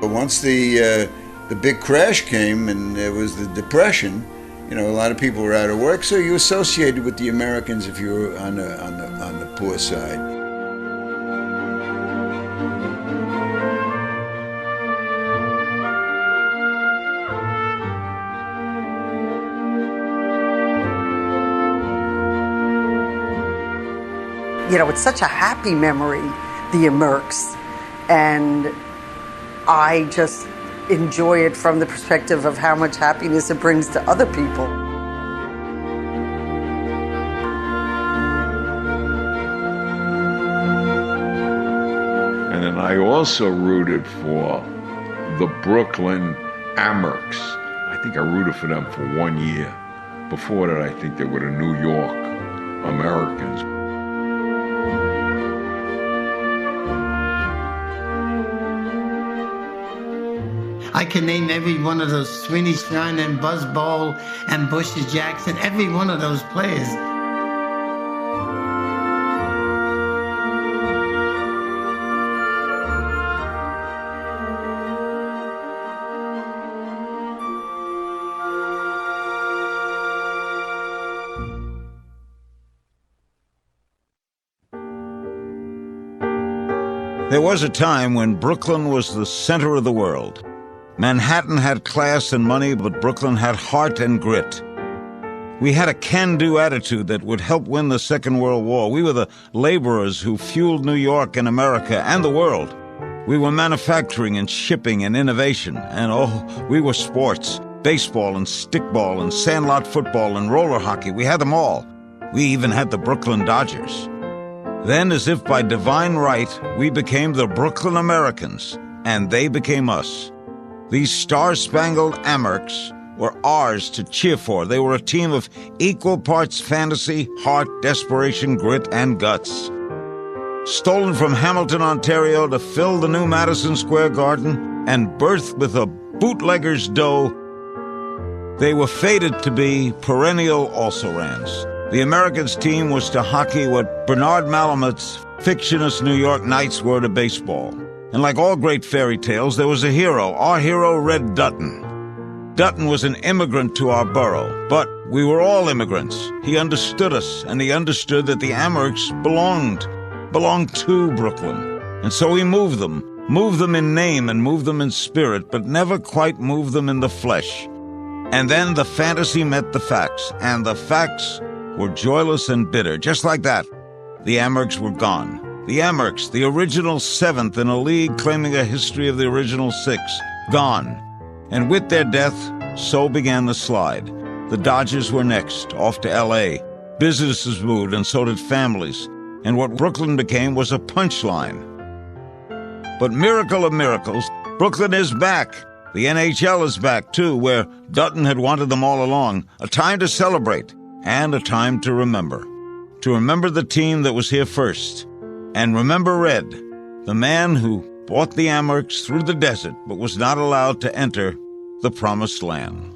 But once the big crash came and there was the Depression, a lot of people were out of work, so you associated with the Americans if you were on the poor side. It's such a happy memory, the Amerks, and I just enjoy it from the perspective of how much happiness it brings to other people. And then I also rooted for the Brooklyn Amerks. I think I rooted for them for 1 year. Before that, I think they were the New York Americans. I can name every one of those Sweeney Shine and Buzz Bowl and Bushy Jackson, every one of those players. There was a time when Brooklyn was the center of the world. Manhattan had class and money, but Brooklyn had heart and grit. We had a can-do attitude that would help win the Second World War. We were the laborers who fueled New York and America and the world. We were manufacturing and shipping and innovation. And we were sports. Baseball and stickball and sandlot football and roller hockey. We had them all. We even had the Brooklyn Dodgers. Then, as if by divine right, we became the Brooklyn Americans, and they became us. These star-spangled Amerks were ours to cheer for. They were a team of equal parts fantasy, heart, desperation, grit, and guts. Stolen from Hamilton, Ontario to fill the new Madison Square Garden and birthed with a bootlegger's dough, they were fated to be perennial also-rans. The Americans team was to hockey what Bernard Malamuth's fictionist New York Knights were to baseball. And like all great fairy tales, there was a hero. Our hero, Red Dutton. Dutton was an immigrant to our borough, but we were all immigrants. He understood us, and he understood that the Amerks belonged to Brooklyn. And so he moved them in name and moved them in spirit, but never quite moved them in the flesh. And then the fantasy met the facts, and the facts were joyless and bitter. Just like that, the Amerks were gone. The Amerks, the original seventh in a league claiming a history of the original six, gone. And with their death, so began the slide. The Dodgers were next, off to L.A. Businesses moved, and so did families. And what Brooklyn became was a punchline. But miracle of miracles, Brooklyn is back. The NHL is back, too, where Dutton had wanted them all along. A time to celebrate, and a time to remember. To remember the team that was here first. And remember Red, the man who brought the Amerks through the desert but was not allowed to enter the promised land.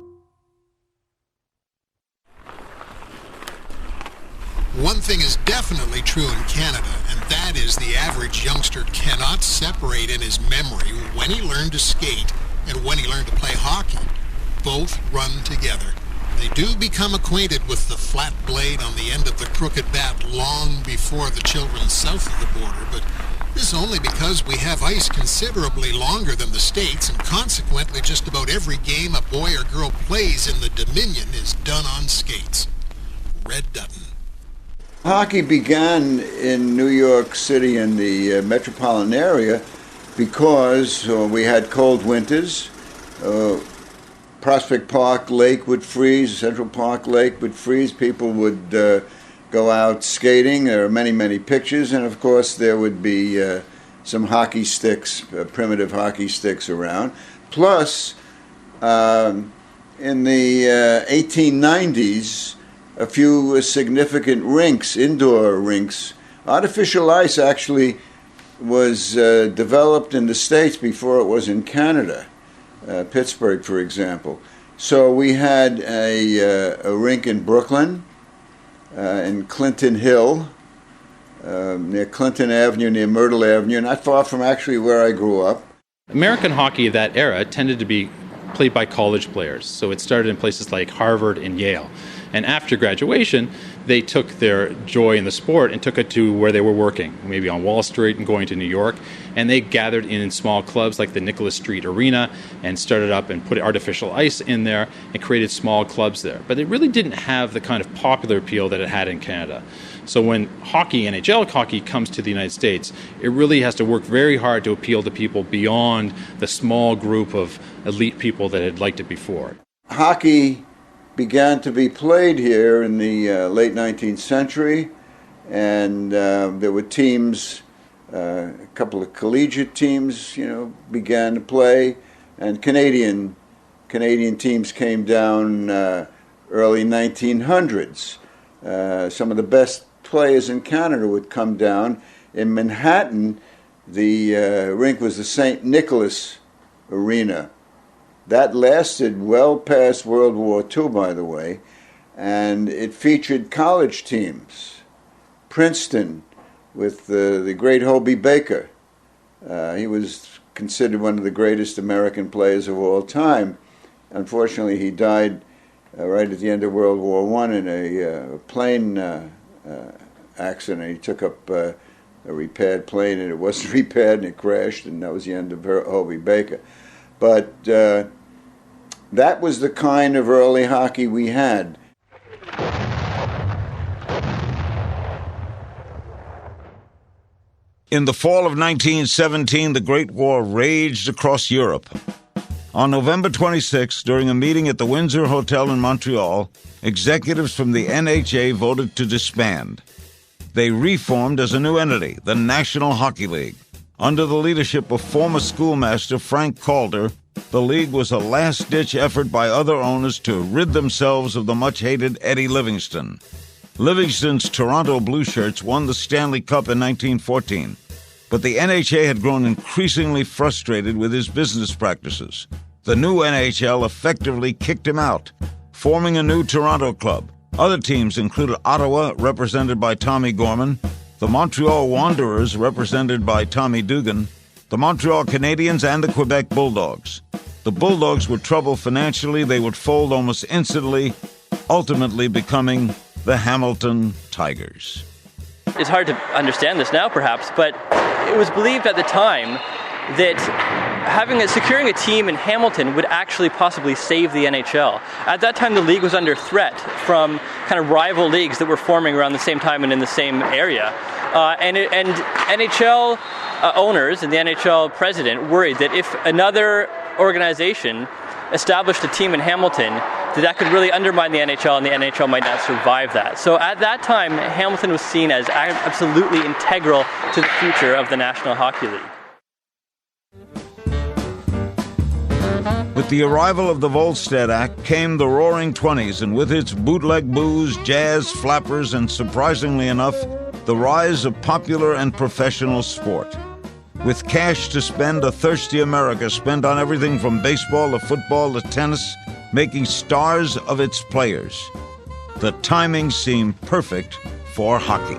One thing is definitely true in Canada, and that is the average youngster cannot separate in his memory when he learned to skate and when he learned to play hockey. Both run together. They do become acquainted with the flat blade on the end of the crooked bat long before the children south of the border, but this is only because we have ice considerably longer than the States, and consequently just about every game a boy or girl plays in the Dominion is done on skates. Red Dutton. Hockey began in New York City and the metropolitan area because we had cold winters. Prospect Park Lake would freeze, Central Park Lake would freeze. People would go out skating. There are many, many pictures. And, of course, there would be some hockey sticks, primitive hockey sticks around. Plus, in the 1890s, a few significant rinks, indoor rinks. Artificial ice actually was developed in the States before it was in Canada. Pittsburgh, for example. So we had a rink in Brooklyn, in Clinton Hill, near Clinton Avenue, near Myrtle Avenue, not far from actually where I grew up. American hockey of that era tended to be played by college players. So it started in places like Harvard and Yale. And after graduation, they took their joy in the sport and took it to where they were working, maybe on Wall Street and going to New York. And they gathered in small clubs like the Nicholas Street Arena and started up and put artificial ice in there and created small clubs there. But it really didn't have the kind of popular appeal that it had in Canada. So when hockey, NHL hockey, comes to the United States, it really has to work very hard to appeal to people beyond the small group of elite people that had liked it before. Hockey began to be played here in the late 19th century, and there were teams, a couple of collegiate teams, began to play, and Canadian teams came down early 1900s. Some of the best players in Canada would come down. In Manhattan, the rink was the St. Nicholas Arena. That lasted well past World War II, by the way, and it featured college teams. Princeton, with the great Hobey Baker. He was considered one of the greatest American players of all time. Unfortunately, he died right at the end of World War I in a plane accident. He took up a repaired plane, and it wasn't repaired, and it crashed, and that was the end of Hobey Baker. But that was the kind of early hockey we had. In the fall of 1917, the Great War raged across Europe. On November 26, during a meeting at the Windsor Hotel in Montreal, executives from the NHA voted to disband. They reformed as a new entity, the National Hockey League. Under the leadership of former schoolmaster Frank Calder, the league was a last-ditch effort by other owners to rid themselves of the much-hated Eddie Livingston. Livingston's Toronto Blue Shirts won the Stanley Cup in 1914, but the NHA had grown increasingly frustrated with his business practices. The new NHL effectively kicked him out, forming a new Toronto club. Other teams included Ottawa, represented by Tommy Gorman, the Montreal Wanderers, represented by Tommy Dugan, the Montreal Canadiens, and the Quebec Bulldogs. The Bulldogs were troubled financially. They would fold almost instantly, ultimately becoming the Hamilton Tigers. It's hard to understand this now, perhaps, but it was believed at the time that securing a team in Hamilton would actually possibly save the NHL. At that time, the league was under threat from kind of rival leagues that were forming around the same time and in the same area. And NHL owners and the NHL president worried that if another organization established a team in Hamilton, that could really undermine the NHL, and the NHL might not survive that. So at that time, Hamilton was seen as absolutely integral to the future of the National Hockey League. With the arrival of the Volstead Act came the Roaring Twenties, and with its bootleg booze, jazz, flappers, and surprisingly enough, the rise of popular and professional sport. With cash to spend, a thirsty America spent on everything from baseball to football to tennis, making stars of its players. The timing seemed perfect for hockey.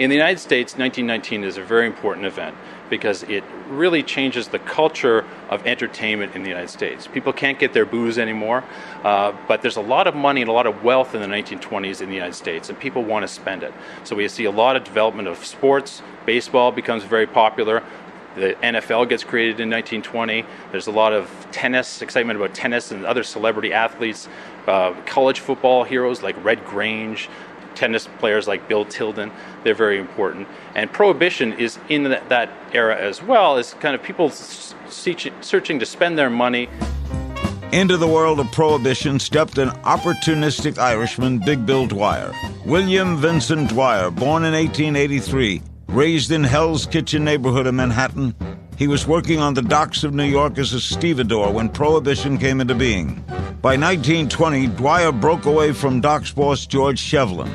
In the United States, 1919 is a very important event because it really changes the culture of entertainment in the United States. People can't get their booze anymore, but there's a lot of money and a lot of wealth in the 1920s in the United States, and people want to spend it. So we see a lot of development of sports. Baseball becomes very popular. The NFL gets created in 1920. There's a lot of tennis, excitement about tennis and other celebrity athletes, college football heroes like Red Grange, tennis players like Bill Tilden. They're very important. And Prohibition is in that era as well, as kind of people searching to spend their money. Into the world of Prohibition stepped an opportunistic Irishman, Big Bill Dwyer. William Vincent Dwyer, born in 1883, raised in Hell's Kitchen neighborhood of Manhattan. He was working on the docks of New York as a stevedore when Prohibition came into being. By 1920, Dwyer broke away from docks boss George Shevlin.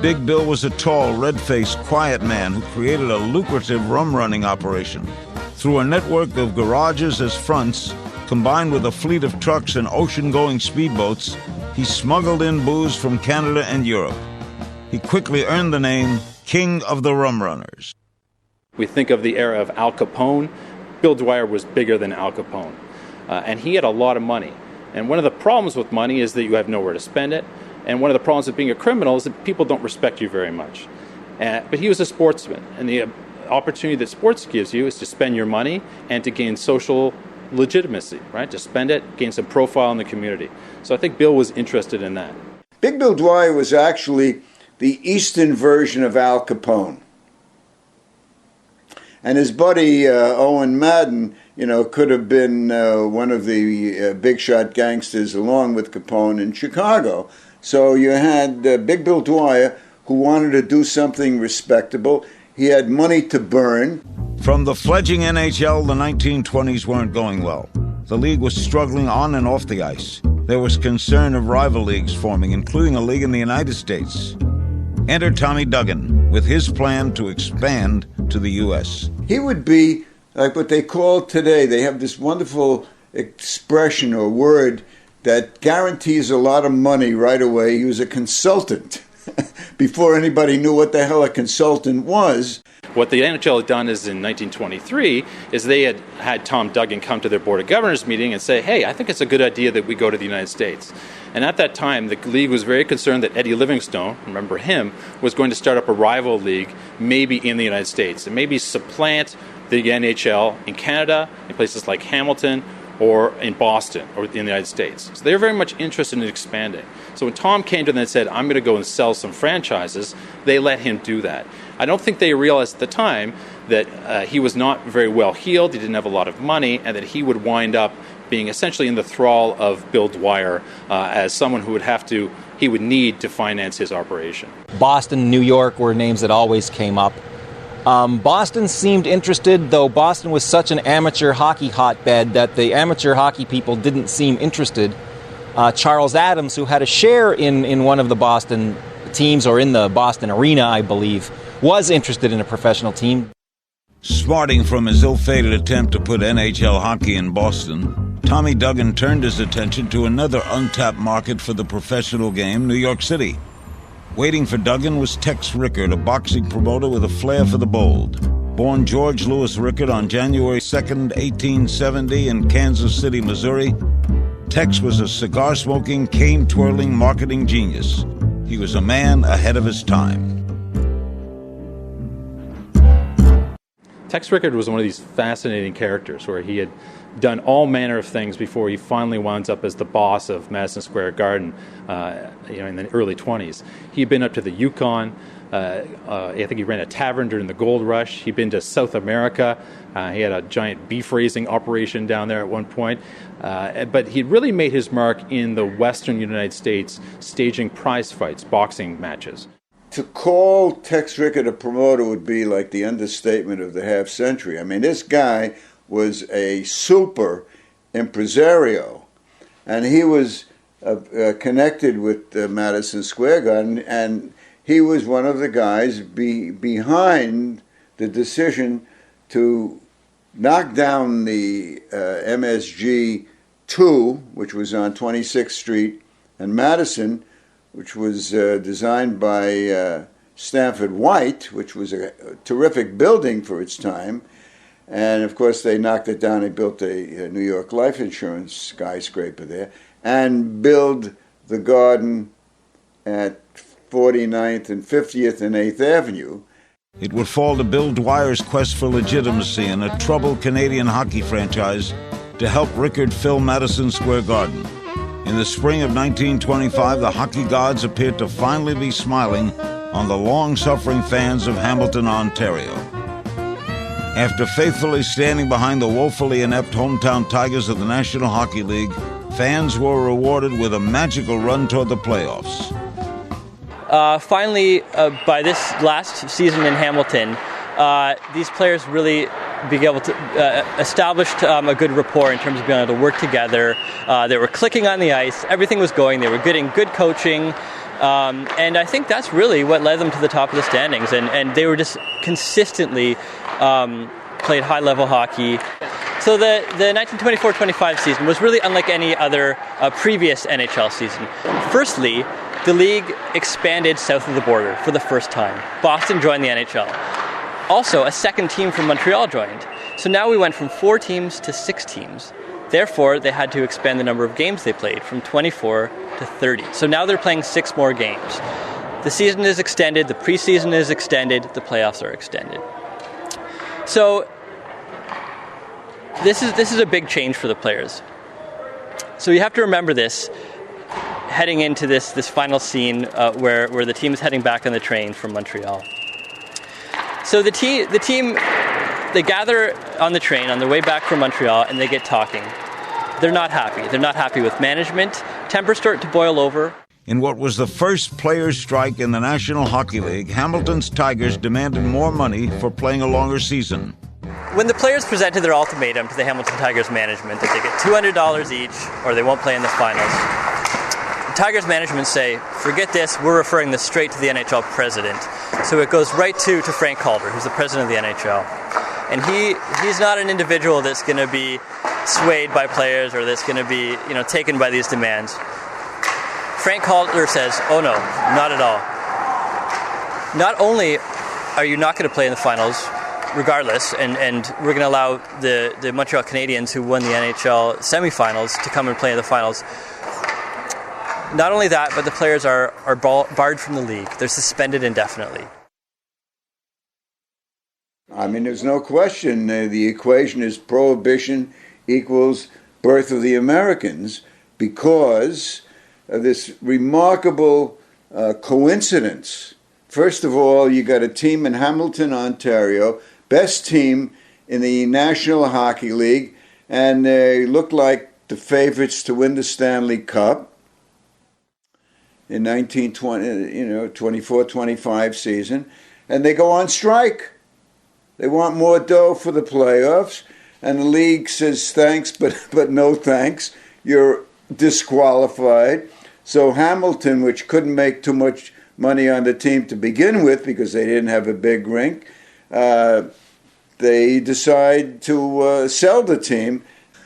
Big Bill was a tall, red-faced, quiet man who created a lucrative rum-running operation. Through a network of garages as fronts, combined with a fleet of trucks and ocean-going speedboats, he smuggled in booze from Canada and Europe. He quickly earned the name King of the Rum Runners. We think of the era of Al Capone. Bill Dwyer was bigger than Al Capone. And he had a lot of money. And one of the problems with money is that you have nowhere to spend it. And one of the problems with being a criminal is that people don't respect you very much. But he was a sportsman. And the opportunity that sports gives you is to spend your money and to gain social legitimacy, right? To spend it, gain some profile in the community. So I think Bill was interested in that. Big Bill Dwyer was actually the Eastern version of Al Capone. And his buddy Owen Madden, could have been one of the big shot gangsters along with Capone in Chicago. So you had Big Bill Dwyer, who wanted to do something respectable. He had money to burn. From the fledgling NHL, the 1920s weren't going well. The league was struggling on and off the ice. There was concern of rival leagues forming, including a league in the United States. Enter Tommy Duggan with his plan to expand to the U.S. He would be like what they call today, they have this wonderful expression or word that guarantees a lot of money right away. He was a consultant before anybody knew what the hell a consultant was. What the NHL had done is in 1923 is they had Tom Duggan come to their Board of Governors meeting and say, hey, I think it's a good idea that we go to the United States. And at that time, the league was very concerned that Eddie Livingstone, remember him, was going to start up a rival league maybe in the United States and maybe supplant the NHL in Canada, in places like Hamilton, or in Boston, or in the United States. So they were very much interested in expanding. So when Tom came to them and said, I'm going to go and sell some franchises, they let him do that. I don't think they realized at the time that he was not very well heeled, he didn't have a lot of money, and that he would wind up being essentially in the thrall of Bill Dwyer as someone who he would need to finance his operation. Boston, New York were names that always came up. Boston seemed interested, though Boston was such an amateur hockey hotbed that the amateur hockey people didn't seem interested. Charles Adams, who had a share in one of the Boston teams, or in the Boston arena, I believe, was interested in a professional team. Smarting from his ill-fated attempt to put NHL hockey in Boston, Tommy Duggan turned his attention to another untapped market for the professional game, New York City. Waiting for Duggan was Tex Rickard, a boxing promoter with a flair for the bold. Born George Louis Rickard on January 2nd, 1870 in Kansas City, Missouri, Tex was a cigar-smoking, cane-twirling marketing genius. He was a man ahead of his time. Tex Rickard was one of these fascinating characters where he had done all manner of things before he finally winds up as the boss of Madison Square Garden in the early 20s. He'd been up to the Yukon. I think he ran a tavern during the gold rush. He'd been to South America. He had a giant beef raising operation down there at one point. But he'd really made his mark in the western United States, staging prize fights, boxing matches. To call Tex Rickard a promoter would be like the understatement of the half century. I mean, this guy was a super impresario, and he was connected with Madison Square Garden, and he was one of the guys behind the decision to knock down the MSG-2, which was on 26th Street, and Madison, which was designed by Stanford White, which was a terrific building for its time. And, of course, they knocked it down. They built a New York life insurance skyscraper there and built the Garden at 49th and 50th and 8th Avenue. It would fall to Bill Dwyer's quest for legitimacy in a troubled Canadian hockey franchise to help Rickard fill Madison Square Garden. In the spring of 1925, the hockey gods appeared to finally be smiling on the long-suffering fans of Hamilton, Ontario. After faithfully standing behind the woefully inept hometown Tigers of the National Hockey League, fans were rewarded with a magical run toward the playoffs. Finally, by this last season in Hamilton, these players really being able to established a good rapport in terms of being able to work together. They were clicking on the ice. Everything was going. They were getting good coaching. And I think that's really what led them to the top of the standings. And they were just consistently played high-level hockey. So the 1924-25 season was really unlike any other previous NHL season. Firstly, the league expanded south of the border for the first time. Boston joined the NHL. also a second team from Montreal joined. So now we went from 4 teams to 6 teams. Therefore, they had to expand the number of games they played from 24 to 30. So now they're playing 6 more games. The season is extended, the preseason is extended, the playoffs are extended. So this is a big change for the players. So you have to remember this heading into this final scene where the team is heading back on the train from Montreal. So the team, they gather on the train on their way back from Montreal and they get talking. They're not happy. They're not happy with management. Tempers start to boil over. In what was the first players' strike in the National Hockey League, Hamilton's Tigers demanded more money for playing a longer season. When the players presented their ultimatum to the Hamilton Tigers management that they get $200 each or they won't play in the finals, the Tigers management say, forget this, we're referring this straight to the NHL president. So it goes right to Frank Calder, who's the president of the NHL. And he's not an individual that's going to be swayed by players or that's going to be taken by these demands. Frank Calder says, oh no, not at all. Not only are you not going to play in the finals, regardless, and we're going to allow the Montreal Canadiens, who won the NHL semifinals, to come and play in the finals. Not only that, but the players are barred from the league. They're suspended indefinitely. I mean, there's no question. The equation is prohibition equals birth of the Americans, because of this remarkable coincidence. First of all, you got a team in Hamilton, Ontario, best team in the National Hockey League, and they looked like the favorites to win the Stanley Cup in 24-25 season, and they go on strike. They want more dough for the playoffs, and the league says thanks, but no thanks. You're disqualified. So Hamilton, which couldn't make too much money on the team to begin with because they didn't have a big rink, they decide to sell the team.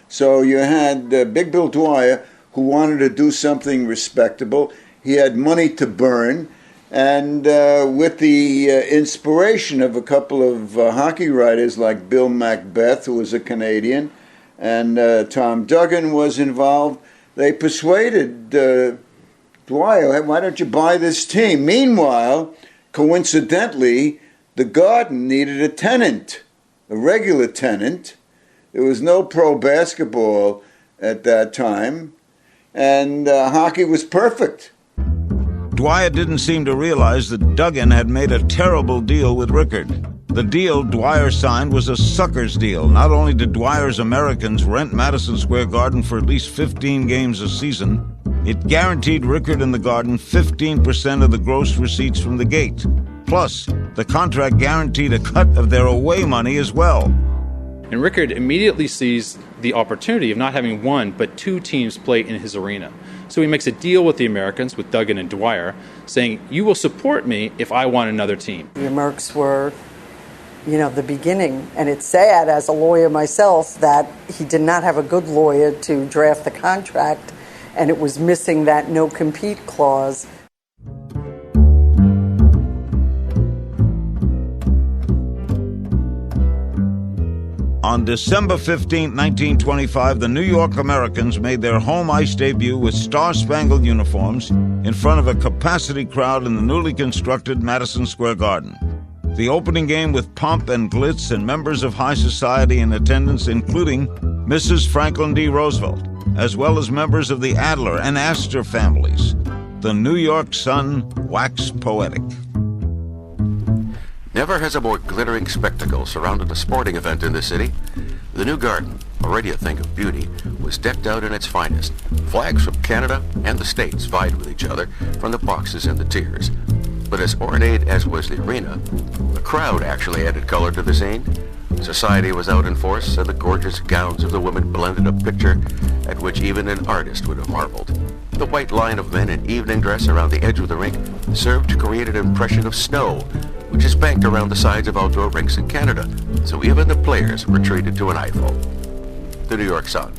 So you had Big Bill Dwyer, who wanted to do something respectable. He had money to burn, and with the inspiration of a couple of hockey writers like Bill Macbeth, who was a Canadian, and Tom Duggan was involved, they persuaded Dwyer, why don't you buy this team? Meanwhile, coincidentally, the Garden needed a tenant, a regular tenant. There was no pro basketball at that time, and hockey was perfect. Dwyer didn't seem to realize that Duggan had made a terrible deal with Rickard. The deal Dwyer signed was a sucker's deal. Not only did Dwyer's Americans rent Madison Square Garden for at least 15 games a season, it guaranteed Rickard and the Garden 15% of the gross receipts from the gate. Plus, the contract guaranteed a cut of their away money as well. And Rickard immediately sees the opportunity of not having one, but 2 teams play in his arena. So he makes a deal with the Americans, with Duggan and Dwyer, saying, you will support me if I want another team. The Mercs were, the beginning. And it's sad, as a lawyer myself, that he did not have a good lawyer to draft the contract, and it was missing that no-compete clause. On December 15, 1925, the New York Americans made their home ice debut with star-spangled uniforms in front of a capacity crowd in the newly constructed Madison Square Garden. The opening game with pomp and glitz and members of high society in attendance, including Mrs. Franklin D. Roosevelt, as well as members of the Adler and Astor families. The New York Sun waxed poetic. Never has a more glittering spectacle surrounded a sporting event in the city. The new garden, already a thing of beauty, was decked out in its finest. Flags from Canada and the States vied with each other from the boxes and the tiers. But as ornate as was the arena, the crowd actually added color to the scene. Society was out in force, and the gorgeous gowns of the women blended a picture at which even an artist would have marveled. The white line of men in evening dress around the edge of the rink served to create an impression of snow, which is banked around the sides of outdoor rinks in Canada, so even the players were treated to an eyeful. The New York Sun.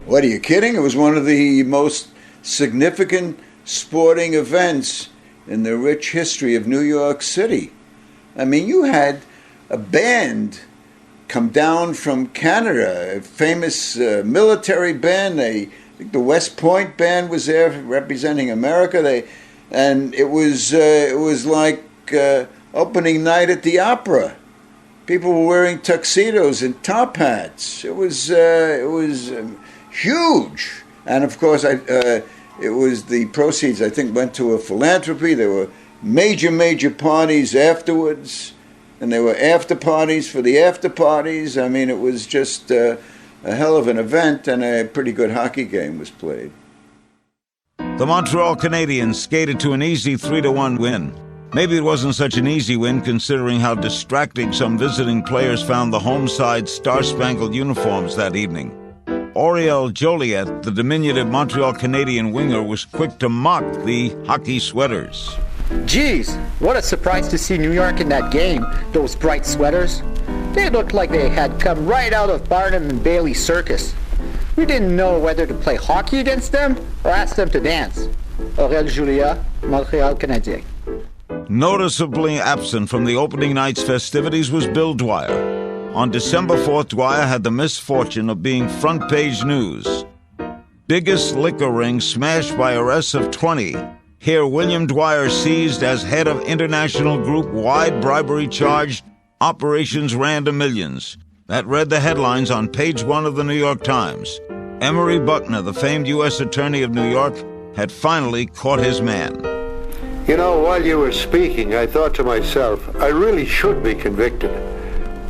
What, are you kidding? It was one of the most significant sporting events in the rich history of New York City. I mean, you had a band come down from Canada, a famous military band. I think the West Point band was there representing America. And it was like opening night at the opera. People were wearing tuxedos and top hats. It was huge. And of course, it was the proceeds, I think, went to a philanthropy. There were major parties afterwards, and there were after parties for the after parties. I mean, it was just a hell of an event, and a pretty good hockey game was played. The Montreal Canadiens skated to an easy 3-1 win. Maybe it wasn't such an easy win considering how distracting some visiting players found the home side's star-spangled uniforms that evening. Auriel Joliet, the diminutive Montreal Canadien winger, was quick to mock the hockey sweaters. Geez, what a surprise to see New York in that game, those bright sweaters. They looked like they had come right out of Barnum and Bailey Circus. We didn't know whether to play hockey against them or ask them to dance. Auriel Joliet, Montreal Canadien. Noticeably absent from the opening night's festivities was Bill Dwyer. On December 4th, Dwyer had the misfortune of being front-page news. Biggest liquor ring smashed by arrests of 20. Here, William Dwyer seized as head of international group-wide bribery charged Operations Random Millions. That read the headlines on page 1 of the New York Times. Emory Buckner, the famed U.S. Attorney of New York, had finally caught his man. You know, while you were speaking, I thought to myself, I really should be convicted.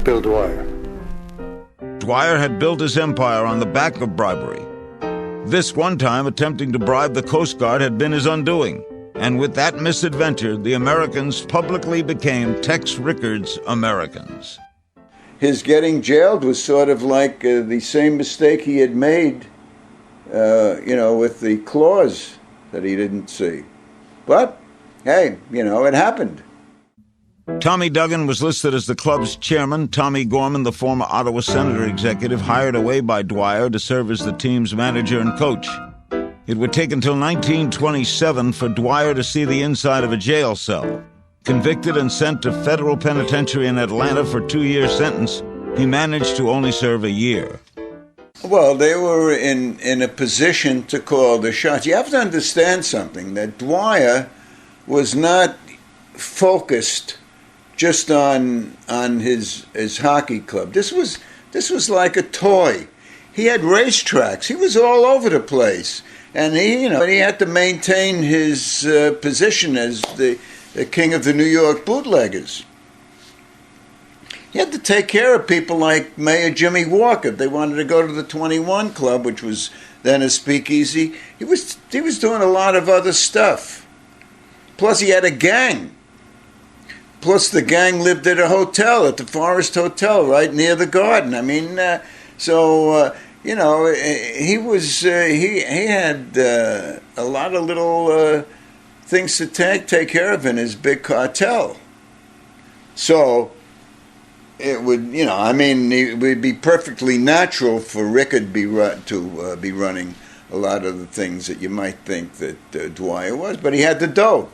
Bill Dwyer. Dwyer had built his empire on the back of bribery. This one time attempting to bribe the Coast Guard had been his undoing. And with that misadventure, the Americans publicly became Tex Rickard's Americans. His getting jailed was sort of like the same mistake he had made, with the clause that he didn't see. But, hey, it happened. Tommy Duggan was listed as the club's chairman. Tommy Gorman, the former Ottawa Senator executive, hired away by Dwyer to serve as the team's manager and coach. It would take until 1927 for Dwyer to see the inside of a jail cell. Convicted and sent to federal penitentiary in Atlanta for a 2-year sentence, he managed to only serve a year. Well, they were in a position to call the shots. You have to understand something, that Dwyer was not focused just on his hockey club. This was like a toy. He had racetracks. He was all over the place, and he had to maintain his position as the king of the New York bootleggers. He had to take care of people like Mayor Jimmy Walker. They wanted to go to the 21 Club, which was then a speakeasy. He was doing a lot of other stuff. Plus, he had a gang. Plus, the gang lived at a hotel, at the Forest Hotel, right near the Garden. I mean, he had a lot of little things to take care of in his big cartel. So it would, it would be perfectly natural for Rickard to be running a lot of the things that you might think that Dwyer was, but he had the dough.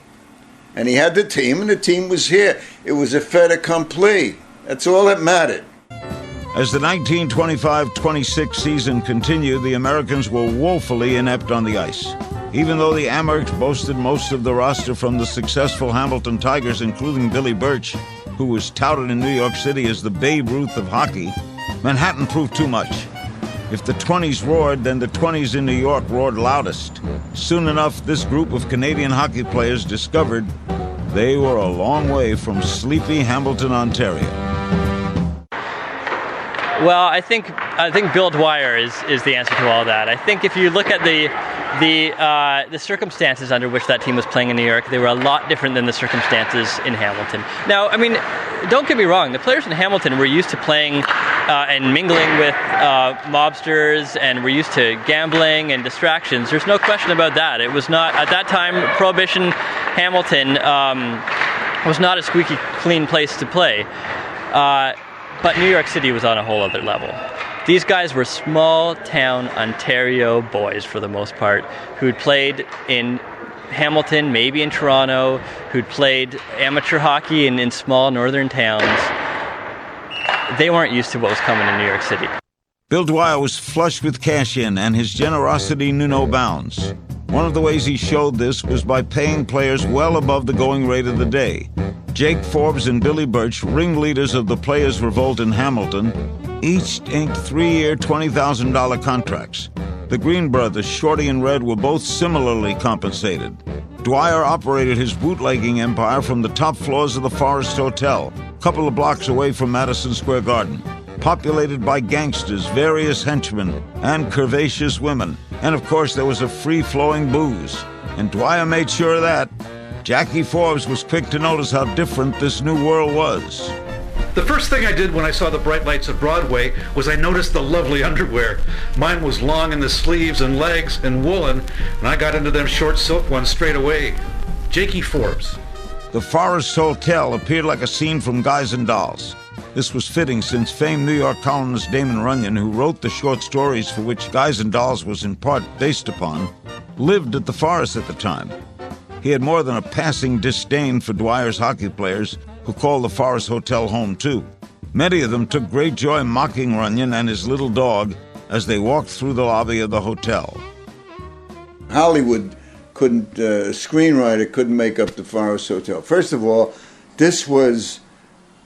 And he had the team, and the team was here. It was a fait accompli. That's all that mattered. As the 1925-26 season continued, the Americans were woefully inept on the ice. Even though the Amerks boasted most of the roster from the successful Hamilton Tigers, including Billy Birch, who was touted in New York City as the Babe Ruth of hockey, Manhattan proved too much. If the 20s roared, then the 20s in New York roared loudest. Soon enough, this group of Canadian hockey players discovered they were a long way from sleepy Hamilton, Ontario. Well, I think Bill Dwyer is the answer to all that. I think if you look at the circumstances under which that team was playing in New York, they were a lot different than the circumstances in Hamilton. Now, I mean, don't get me wrong. The players in Hamilton were used to playing and mingling with mobsters, and were used to gambling and distractions. There's no question about that. It was not, at that time, Prohibition Hamilton was not a squeaky clean place to play. But New York City was on a whole other level. These guys were small-town Ontario boys, for the most part, who'd played in Hamilton, maybe in Toronto, who'd played amateur hockey in small northern towns. they weren't used to what was coming in New York City. Bill Dwyer was flush with cash in, and his generosity knew no bounds. One of the ways he showed this was by paying players well above the going rate of the day. Jake Forbes and Billy Birch, ringleaders of the Players' Revolt in Hamilton, each inked 3-year, $20,000 contracts. The Green brothers, Shorty and Red, were both similarly compensated. Dwyer operated his bootlegging empire from the top floors of the Forest Hotel, a couple of blocks away from Madison Square Garden, populated by gangsters, various henchmen, and curvaceous women. And of course, there was a free-flowing booze. And Dwyer made sure of that. Jackie Forbes was quick to notice how different this new world was. The first thing I did when I saw the bright lights of Broadway was I noticed the lovely underwear. Mine was long in the sleeves and legs and woolen, and I got into them short silk ones straight away. Jakey Forbes. The Forest Hotel appeared like a scene from Guys and Dolls. This was fitting since famed New York columnist Damon Runyon, who wrote the short stories for which Guys and Dolls was in part based upon, lived at the Forest at the time. He had more than a passing disdain for Dwyer's hockey players, who called the Forest Hotel home too. Many of them took great joy mocking Runyon and his little dog as they walked through the lobby of the hotel. Hollywood couldn't, screenwriter couldn't make up the Forest Hotel. First of all, this was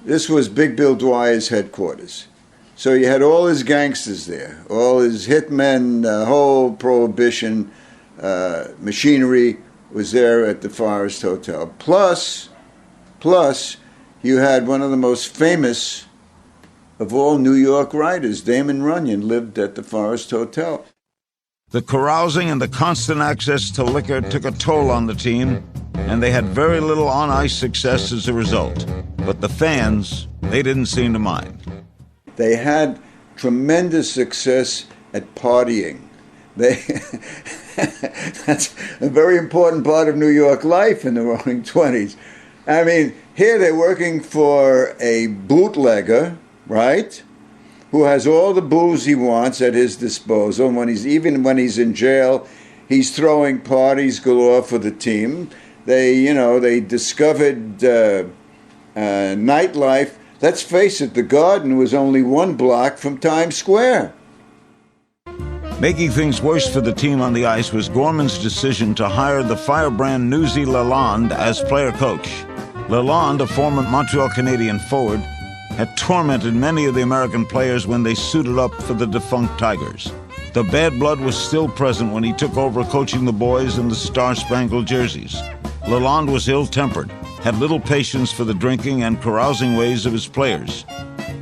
Big Bill Dwyer's headquarters. So you had all his gangsters there, all his hitmen, whole prohibition machinery was there at the Forest Hotel. Plus, you had one of the most famous of all New York writers, Damon Runyon, lived at the Forest Hotel. The carousing and the constant access to liquor took a toll on the team, and they had very little on-ice success as a result. But the fans, they didn't seem to mind. They had tremendous success at partying. That's a very important part of New York life in the Roaring '20s. I mean, here they're working for a bootlegger, right, who has all the booze he wants at his disposal. Even when he's in jail, he's throwing parties galore for the team. They discovered nightlife. Let's face it, the Garden was only 1 block from Times Square. Making things worse for the team on the ice was Gorman's decision to hire the firebrand Newsy Lalonde as player coach. Lalonde, a former Montreal Canadian forward, had tormented many of the American players when they suited up for the defunct Tigers. The bad blood was still present when he took over coaching the boys in the star-spangled jerseys. Lalonde was ill-tempered, had little patience for the drinking and carousing ways of his players.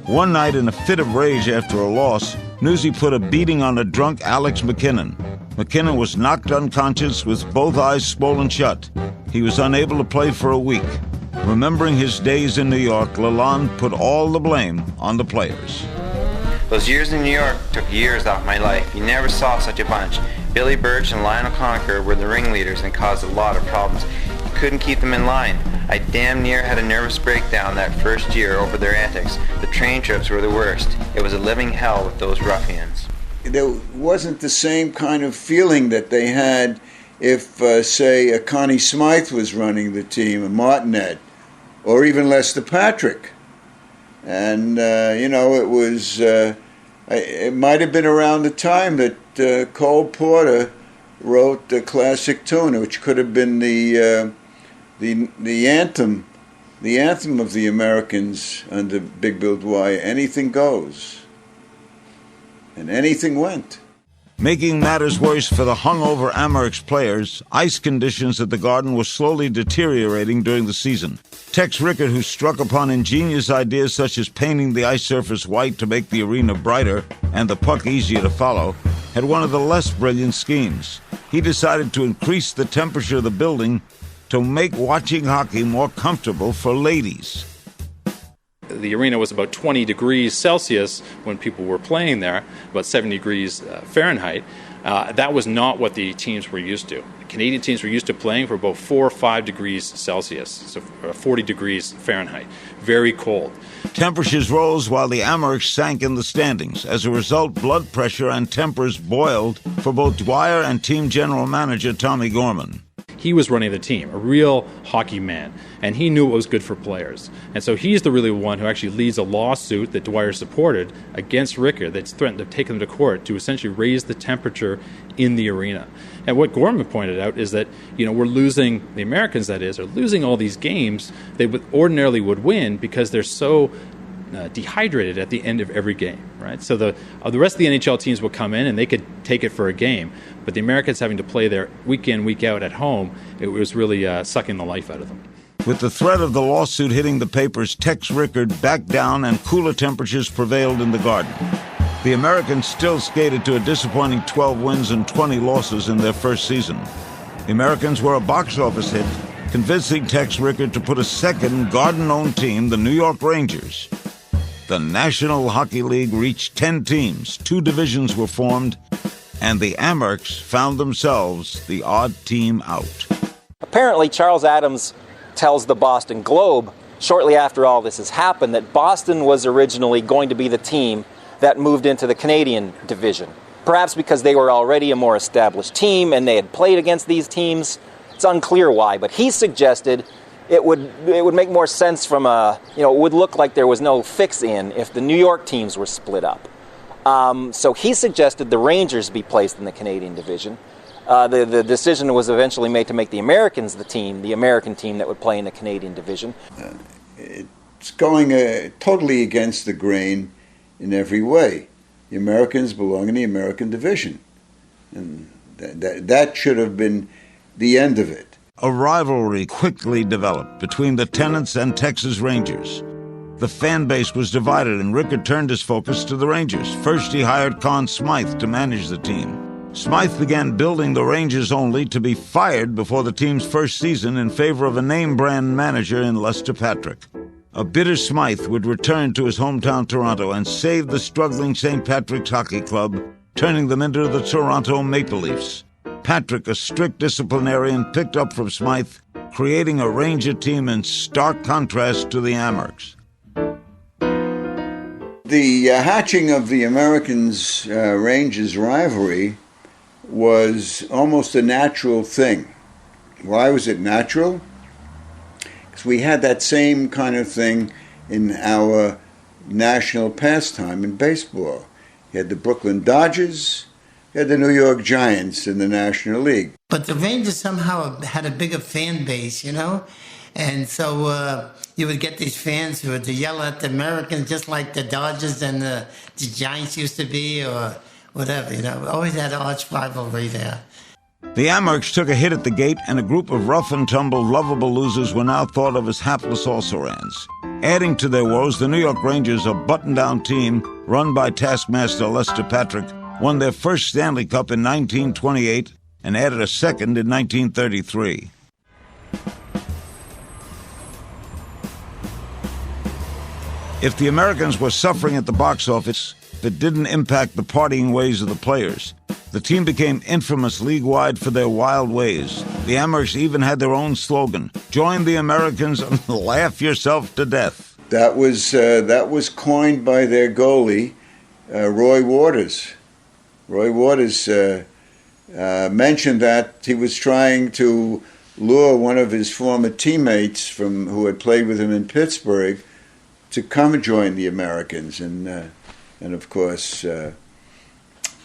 One night, in a fit of rage after a loss, Newsy put a beating on a drunk Alex McKinnon. McKinnon was knocked unconscious with both eyes swollen shut. He was unable to play for a week. Remembering his days in New York, Lalonde put all the blame on the players. Those years in New York took years off my life. You never saw such a bunch. Billy Birch and Lionel Conquer were the ringleaders and caused a lot of problems. You couldn't keep them in line. I damn near had a nervous breakdown that first year over their antics. The train trips were the worst. It was a living hell with those ruffians. There wasn't the same kind of feeling that they had if, say, Connie Smythe was running the team, and Martinet, or even Lester Patrick. And, it was, it might have been around the time that Cole Porter wrote the classic tune, which could have been the anthem of the Americans under Big Bill Dwyer. Anything goes. And anything went. Making matters worse for the hungover Amerks players, ice conditions at the Garden were slowly deteriorating during the season. Tex Rickard, who struck upon ingenious ideas such as painting the ice surface white to make the arena brighter and the puck easier to follow, had one of the less brilliant schemes. He decided to increase the temperature of the building to make watching hockey more comfortable for ladies. The arena was about 20 degrees Celsius when people were playing there, about 70 degrees Fahrenheit. That was not what the teams were used to. The Canadian teams were used to playing for about 4 or 5 degrees Celsius, so 40 degrees Fahrenheit. Very cold. Temperatures rose while the Amerks sank in the standings. As a result, blood pressure and tempers boiled for both Dwyer and team general manager Tommy Gorman. he was running the team, a real hockey man, and he knew what was good for players. And so he's the really one who actually leads a lawsuit that Dwyer supported against Ricker that's threatened to take them to court to essentially raise the temperature in the arena. And what Gorman pointed out is that, we're losing, the Americans that is, are losing all these games they ordinarily would win because they're so dehydrated at the end of every game, right? So the rest of the NHL teams will come in and they could take it for a game, but the Americans having to play there week in, week out at home, it was really sucking the life out of them. With the threat of the lawsuit hitting the papers, Tex Rickard backed down and cooler temperatures prevailed in the Garden. The Americans still skated to a disappointing 12 wins and 20 losses in their first season. The Americans were a box office hit, convincing Tex Rickard to put a second Garden-owned team, the New York Rangers. The National Hockey League reached 10 teams, 2 divisions were formed, and the Amerks found themselves the odd team out. Apparently, Charles Adams tells the Boston Globe, shortly after all this has happened, that Boston was originally going to be the team that moved into the Canadian division. Perhaps because they were already a more established team and they had played against these teams. It's unclear why, but he suggested it would make more sense from it would look like there was no fix-in if the New York teams were split up. So he suggested the Rangers be placed in the Canadian division. The decision was eventually made to make the Americans the American team that would play in the Canadian division. It's going totally against the grain in every way. The Americans belong in the American division. And that should have been the end of it. A rivalry quickly developed between the Tenants and Texas Rangers. The fan base was divided, and Rickard turned his focus to the Rangers. First, he hired Conn Smythe to manage the team. Smythe began building the Rangers only to be fired before the team's first season in favor of a name-brand manager in Lester Patrick. A bitter Smythe would return to his hometown Toronto and save the struggling St. Patrick's Hockey Club, turning them into the Toronto Maple Leafs. Patrick, a strict disciplinarian, picked up from Smythe, creating a Ranger team in stark contrast to the Amerks. The hatching of the Americans-Rangers rivalry was almost a natural thing. Why was it natural? Because we had that same kind of thing in our national pastime in baseball. You had the Brooklyn Dodgers, you had the New York Giants in the National League. But the Rangers somehow had a bigger fan base, and so you would get these fans who would yell at the Americans just like the Dodgers and the Giants used to be, or whatever, always had an arch rivalry there. The Amerks took a hit at the gate, and a group of rough-and-tumble, lovable losers were now thought of as hapless also-rans. Adding to their woes, the New York Rangers, a button-down team run by taskmaster Lester Patrick, won their first Stanley Cup in 1928 and added a second in 1933. If the Americans were suffering at the box office, it didn't impact the partying ways of the players. The team became infamous league-wide for their wild ways. The Amerks even had their own slogan, "Join the Americans and laugh yourself to death." That was coined by their goalie, Roy Waters. Roy Waters mentioned that he was trying to lure one of his former teammates who had played with him in Pittsburgh to come join the Americans, and of course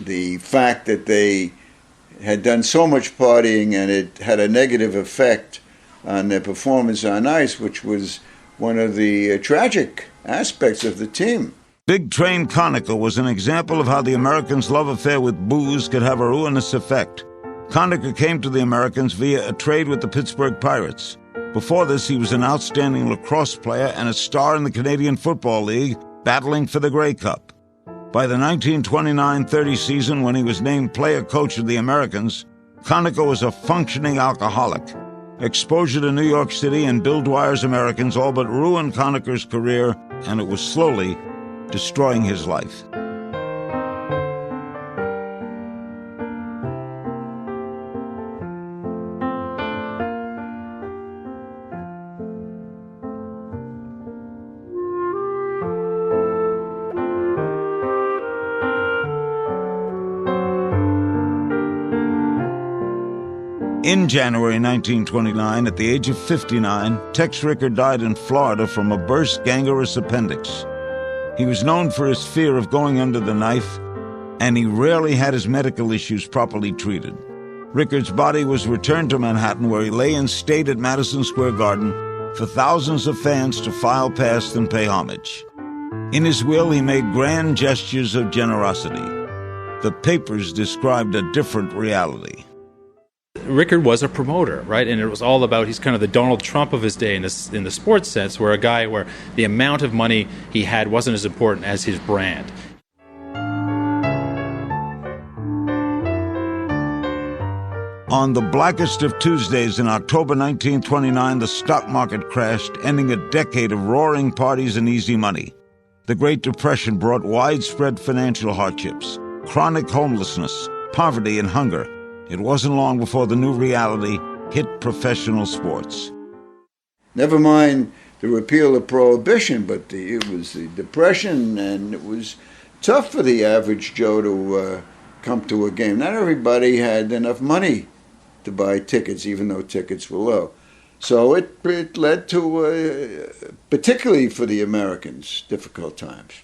the fact that they had done so much partying and it had a negative effect on their performance on ice, which was one of the tragic aspects of the team. Big Train Conacher was an example of how the Americans' love affair with booze could have a ruinous effect. Conacher came to the Americans via a trade with the Pittsburgh Pirates. Before this, he was an outstanding lacrosse player and a star in the Canadian Football League, battling for the Grey Cup. By the 1929-30 season, when he was named player coach of the Americans, Conacher was a functioning alcoholic. Exposure to New York City and Bill Dwyer's Americans all but ruined Conacher's career, and it was slowly destroying his life. In January 1929, at the age of 59, Tex Rickard died in Florida from a burst gangrenous appendix. He was known for his fear of going under the knife, and he rarely had his medical issues properly treated. Rickard's body was returned to Manhattan, where he lay in state at Madison Square Garden for thousands of fans to file past and pay homage. In his will, he made grand gestures of generosity. The papers described a different reality. Rickard was a promoter, right? And it was all about, he's kind of the Donald Trump of his day in the sports sense, where a guy where the amount of money he had wasn't as important as his brand. On the blackest of Tuesdays in October 1929, the stock market crashed, ending a decade of roaring parties and easy money. The Great Depression brought widespread financial hardships, chronic homelessness, poverty, and hunger. It wasn't long before the new reality hit professional sports. Never mind the repeal of Prohibition, but it was the Depression, and it was tough for the average Joe to come to a game. Not everybody had enough money to buy tickets, even though tickets were low. So it led to, particularly for the Americans, difficult times.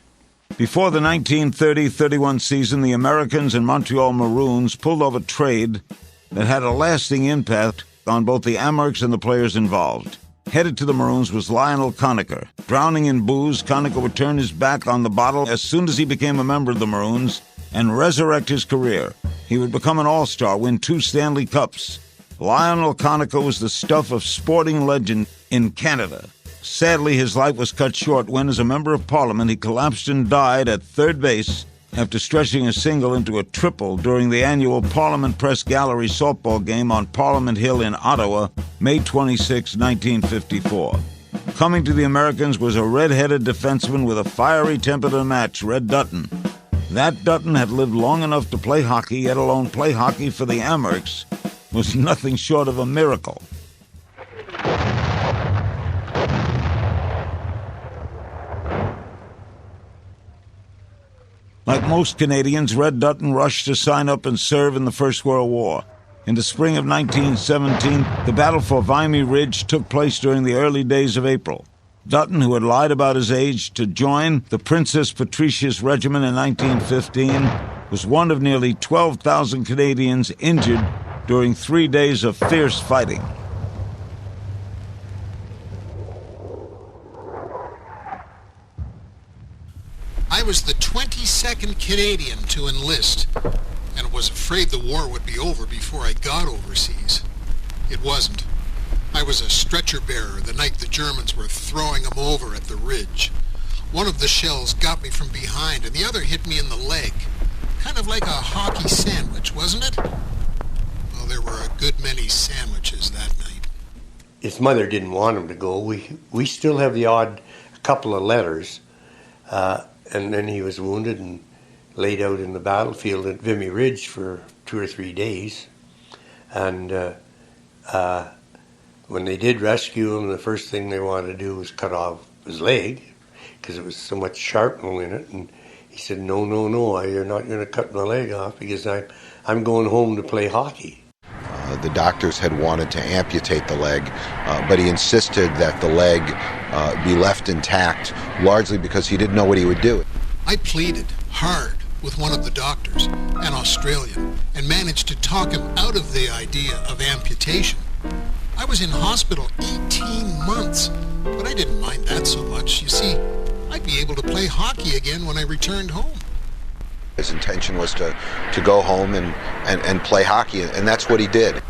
Before the 1930-31 season, the Americans and Montreal Maroons pulled off a trade that had a lasting impact on both the Amerks and the players involved. Headed to the Maroons was Lionel Conacher. Drowning in booze, Conacher would turn his back on the bottle as soon as he became a member of the Maroons and resurrect his career. He would become an all-star, win 2 Stanley Cups. Lionel Conacher was the stuff of sporting legend in Canada. Sadly, his life was cut short when, as a member of Parliament, he collapsed and died at third base after stretching a single into a triple during the annual Parliament Press Gallery softball game on Parliament Hill in Ottawa, May 26, 1954. Coming to the Americans was a red-headed defenseman with a fiery temper to match, Red Dutton. That Dutton had lived long enough to play hockey, yet alone play hockey for the Amerks was nothing short of a miracle. Like most Canadians, Red Dutton rushed to sign up and serve in the First World War. In the spring of 1917, the battle for Vimy Ridge took place during the early days of April. Dutton, who had lied about his age to join the Princess Patricia's Regiment in 1915, was one of nearly 12,000 Canadians injured during 3 days of fierce fighting. I was the 22nd Canadian to enlist, and was afraid the war would be over before I got overseas. It wasn't. I was a stretcher bearer the night the Germans were throwing them over at the ridge. One of the shells got me from behind, and the other hit me in the leg. Kind of like a hockey sandwich, wasn't it? Well, there were a good many sandwiches that night. His mother didn't want him to go. We still have the odd couple of letters. And then he was wounded and laid out in the battlefield at Vimy Ridge for 2 or 3 days. And when they did rescue him, the first thing they wanted to do was cut off his leg because there was so much shrapnel in it. And he said, no, you're not going to cut my leg off because I'm going home to play hockey. The doctors had wanted to amputate the leg, but he insisted that the leg be left intact, largely because he didn't know what he would do. I pleaded hard with one of the doctors, an Australian, and managed to talk him out of the idea of amputation. I was in hospital 18 months, but I didn't mind that so much. You see, I'd be able to play hockey again when I returned home. His intention was to go home and play hockey, and that's what he did.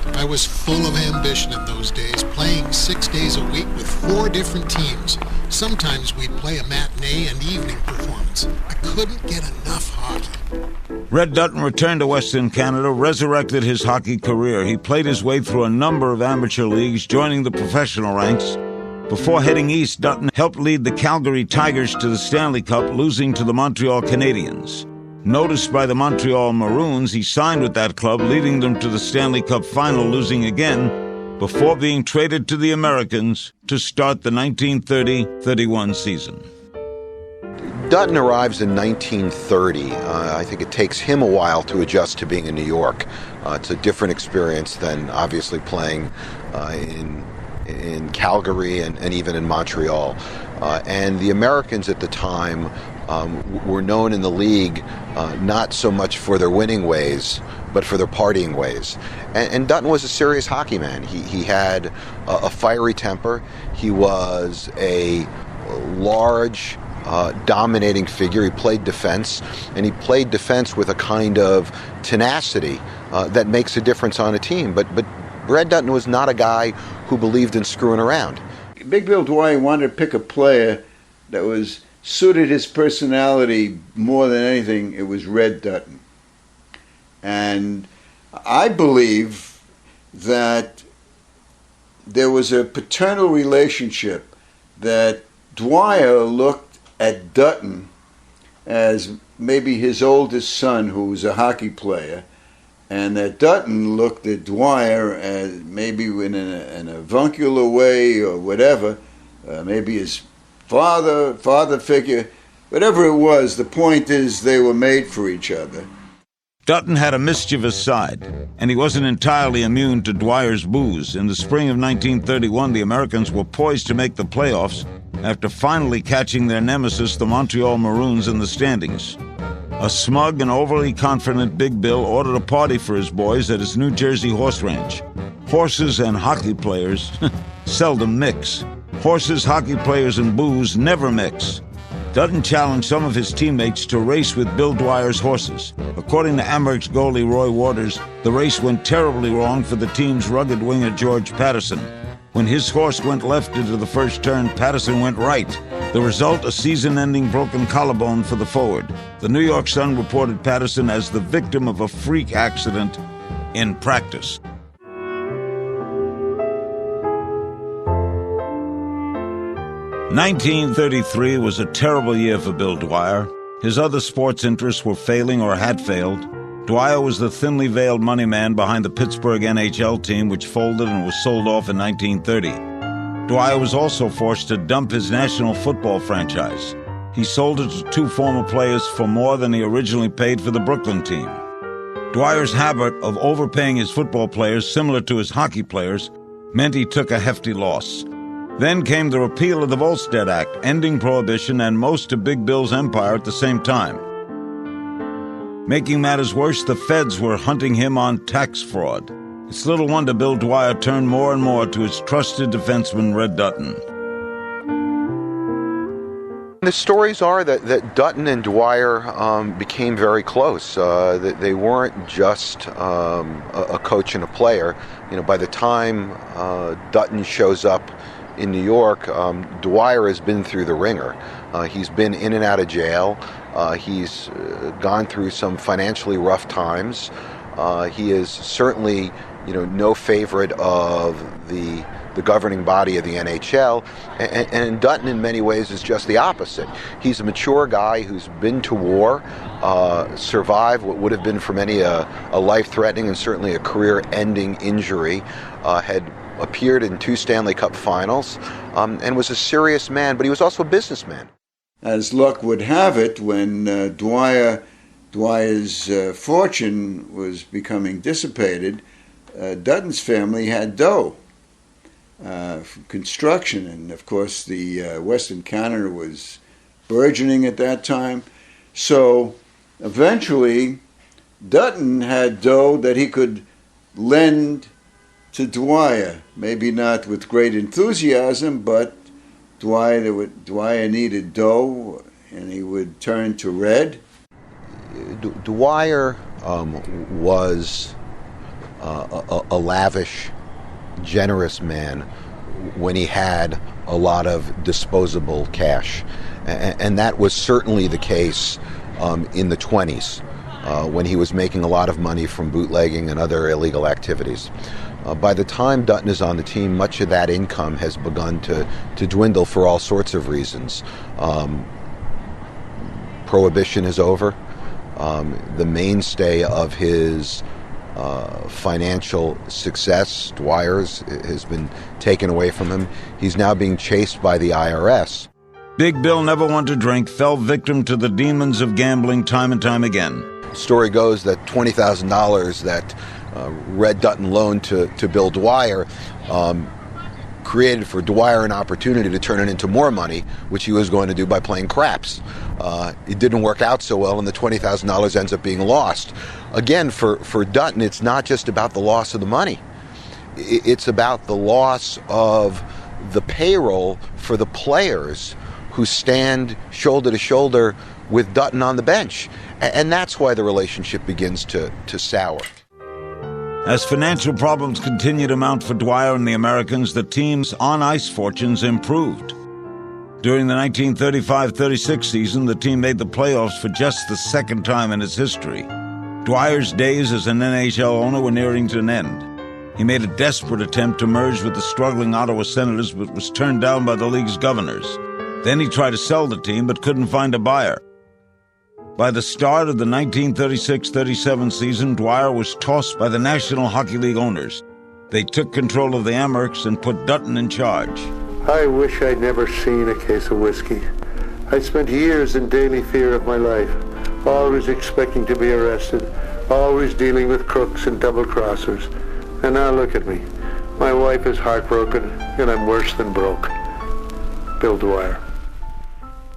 I was full of ambition in those days, playing 6 days a week with 4 different teams. Sometimes we'd play a matinee and evening performance. I couldn't get enough hockey. Red Dutton returned to Western Canada, resurrected his hockey career. He played his way through a number of amateur leagues, joining the professional ranks. Before heading east, Dutton helped lead the Calgary Tigers to the Stanley Cup, losing to the Montreal Canadiens. Noticed by the Montreal Maroons, he signed with that club, leading them to the Stanley Cup final, losing again, before being traded to the Americans to start the 1930-31 season. Dutton arrives in 1930. I think it takes him a while to adjust to being in New York. It's a different experience than obviously playing in Calgary and even in Montreal. And the Americans at the time were known in the league not so much for their winning ways, but for their partying ways. And Dutton was a serious hockey man. He had a fiery temper. He was a large, dominating figure. He played defense, and he played defense with a kind of tenacity that makes a difference on a team. But Red Dutton was not a guy who believed in screwing around. Big Bill Dwyer wanted to pick a player that suited his personality more than anything. It was Red Dutton. And I believe that there was a paternal relationship, that Dwyer looked at Dutton as maybe his oldest son, who was a hockey player, and that Dutton looked at Dwyer as maybe in an avuncular way or whatever, maybe his father figure, whatever it was. The point is they were made for each other. Dutton had a mischievous side, and he wasn't entirely immune to Dwyer's booze. In the spring of 1931, the Americans were poised to make the playoffs after finally catching their nemesis, the Montreal Maroons, in the standings. A smug and overly confident Big Bill ordered a party for his boys at his New Jersey horse ranch. Horses and hockey players seldom mix. Horses, hockey players, and booze never mix. Dutton challenged some of his teammates to race with Bill Dwyer's horses. According to Amherst goalie Roy Waters, the race went terribly wrong for the team's rugged winger George Patterson. When his horse went left into the first turn, Patterson went right. The result, a season-ending broken collarbone for the forward. The New York Sun reported Patterson as the victim of a freak accident in practice. "1933 was a terrible year for Bill Dwyer. His other sports interests were failing or had failed. Dwyer was the thinly veiled money man behind the Pittsburgh NHL team, which folded and was sold off in 1930. Dwyer was also forced to dump his National Football franchise. He sold it to two former players for more than he originally paid for the Brooklyn team. Dwyer's habit of overpaying his football players, similar to his hockey players, meant he took a hefty loss. Then came the repeal of the Volstead Act, ending prohibition and most of Big Bill's empire at the same time. Making matters worse, the feds were hunting him on tax fraud. It's little wonder Bill Dwyer turned more and more to his trusted defenseman, Red Dutton. The stories are that Dutton and Dwyer became very close. They weren't just a coach and a player. By the time Dutton shows up in New York, Dwyer has been through the ringer. He's been in and out of jail. He's gone through some financially rough times. He is certainly, no favorite of the governing body of the NHL. And Dutton, in many ways, is just the opposite. He's a mature guy who's been to war, survived what would have been for many a life-threatening and certainly a career-ending injury, had appeared in 2 Stanley Cup finals, and was a serious man, but he was also a businessman. As luck would have it, when Dwyer's fortune was becoming dissipated, Dutton's family had dough from construction, and of course the Western Canada was burgeoning at that time. So eventually Dutton had dough that he could lend to Dwyer, maybe not with great enthusiasm, but Dwyer needed dough, and he would turn to Red. Dwyer was a lavish, generous man when he had a lot of disposable cash, and that was certainly the case in the 20s when he was making a lot of money from bootlegging and other illegal activities. By the time Dutton is on the team, much of that income has begun to dwindle for all sorts of reasons. Prohibition is over. The mainstay of his financial success, Dwyer's, has been taken away from him. He's now being chased by the IRS. Big Bill, never one to drink, fell victim to the demons of gambling time and time again. Story goes that $20,000 that Red Dutton loaned to Bill Dwyer created for Dwyer an opportunity to turn it into more money, which he was going to do by playing craps. It didn't work out so well, and the $20,000 ends up being lost. Again, for Dutton, it's not just about the loss of the money. It's about the loss of the payroll for the players who stand shoulder to shoulder with Dutton on the bench. And that's why the relationship begins to sour. As financial problems continued to mount for Dwyer and the Americans, the team's on-ice fortunes improved. During the 1935-36 season, the team made the playoffs for just the second time in its history. Dwyer's days as an NHL owner were nearing to an end. He made a desperate attempt to merge with the struggling Ottawa Senators, but was turned down by the league's governors. Then he tried to sell the team, but couldn't find a buyer. By the start of the 1936-37 season, Dwyer was tossed by the National Hockey League owners. They took control of the Amerks and put Dutton in charge. I wish I'd never seen a case of whiskey. I spent years in daily fear of my life, always expecting to be arrested, always dealing with crooks and double-crossers. And now look at me. My wife is heartbroken, and I'm worse than broke. Bill Dwyer.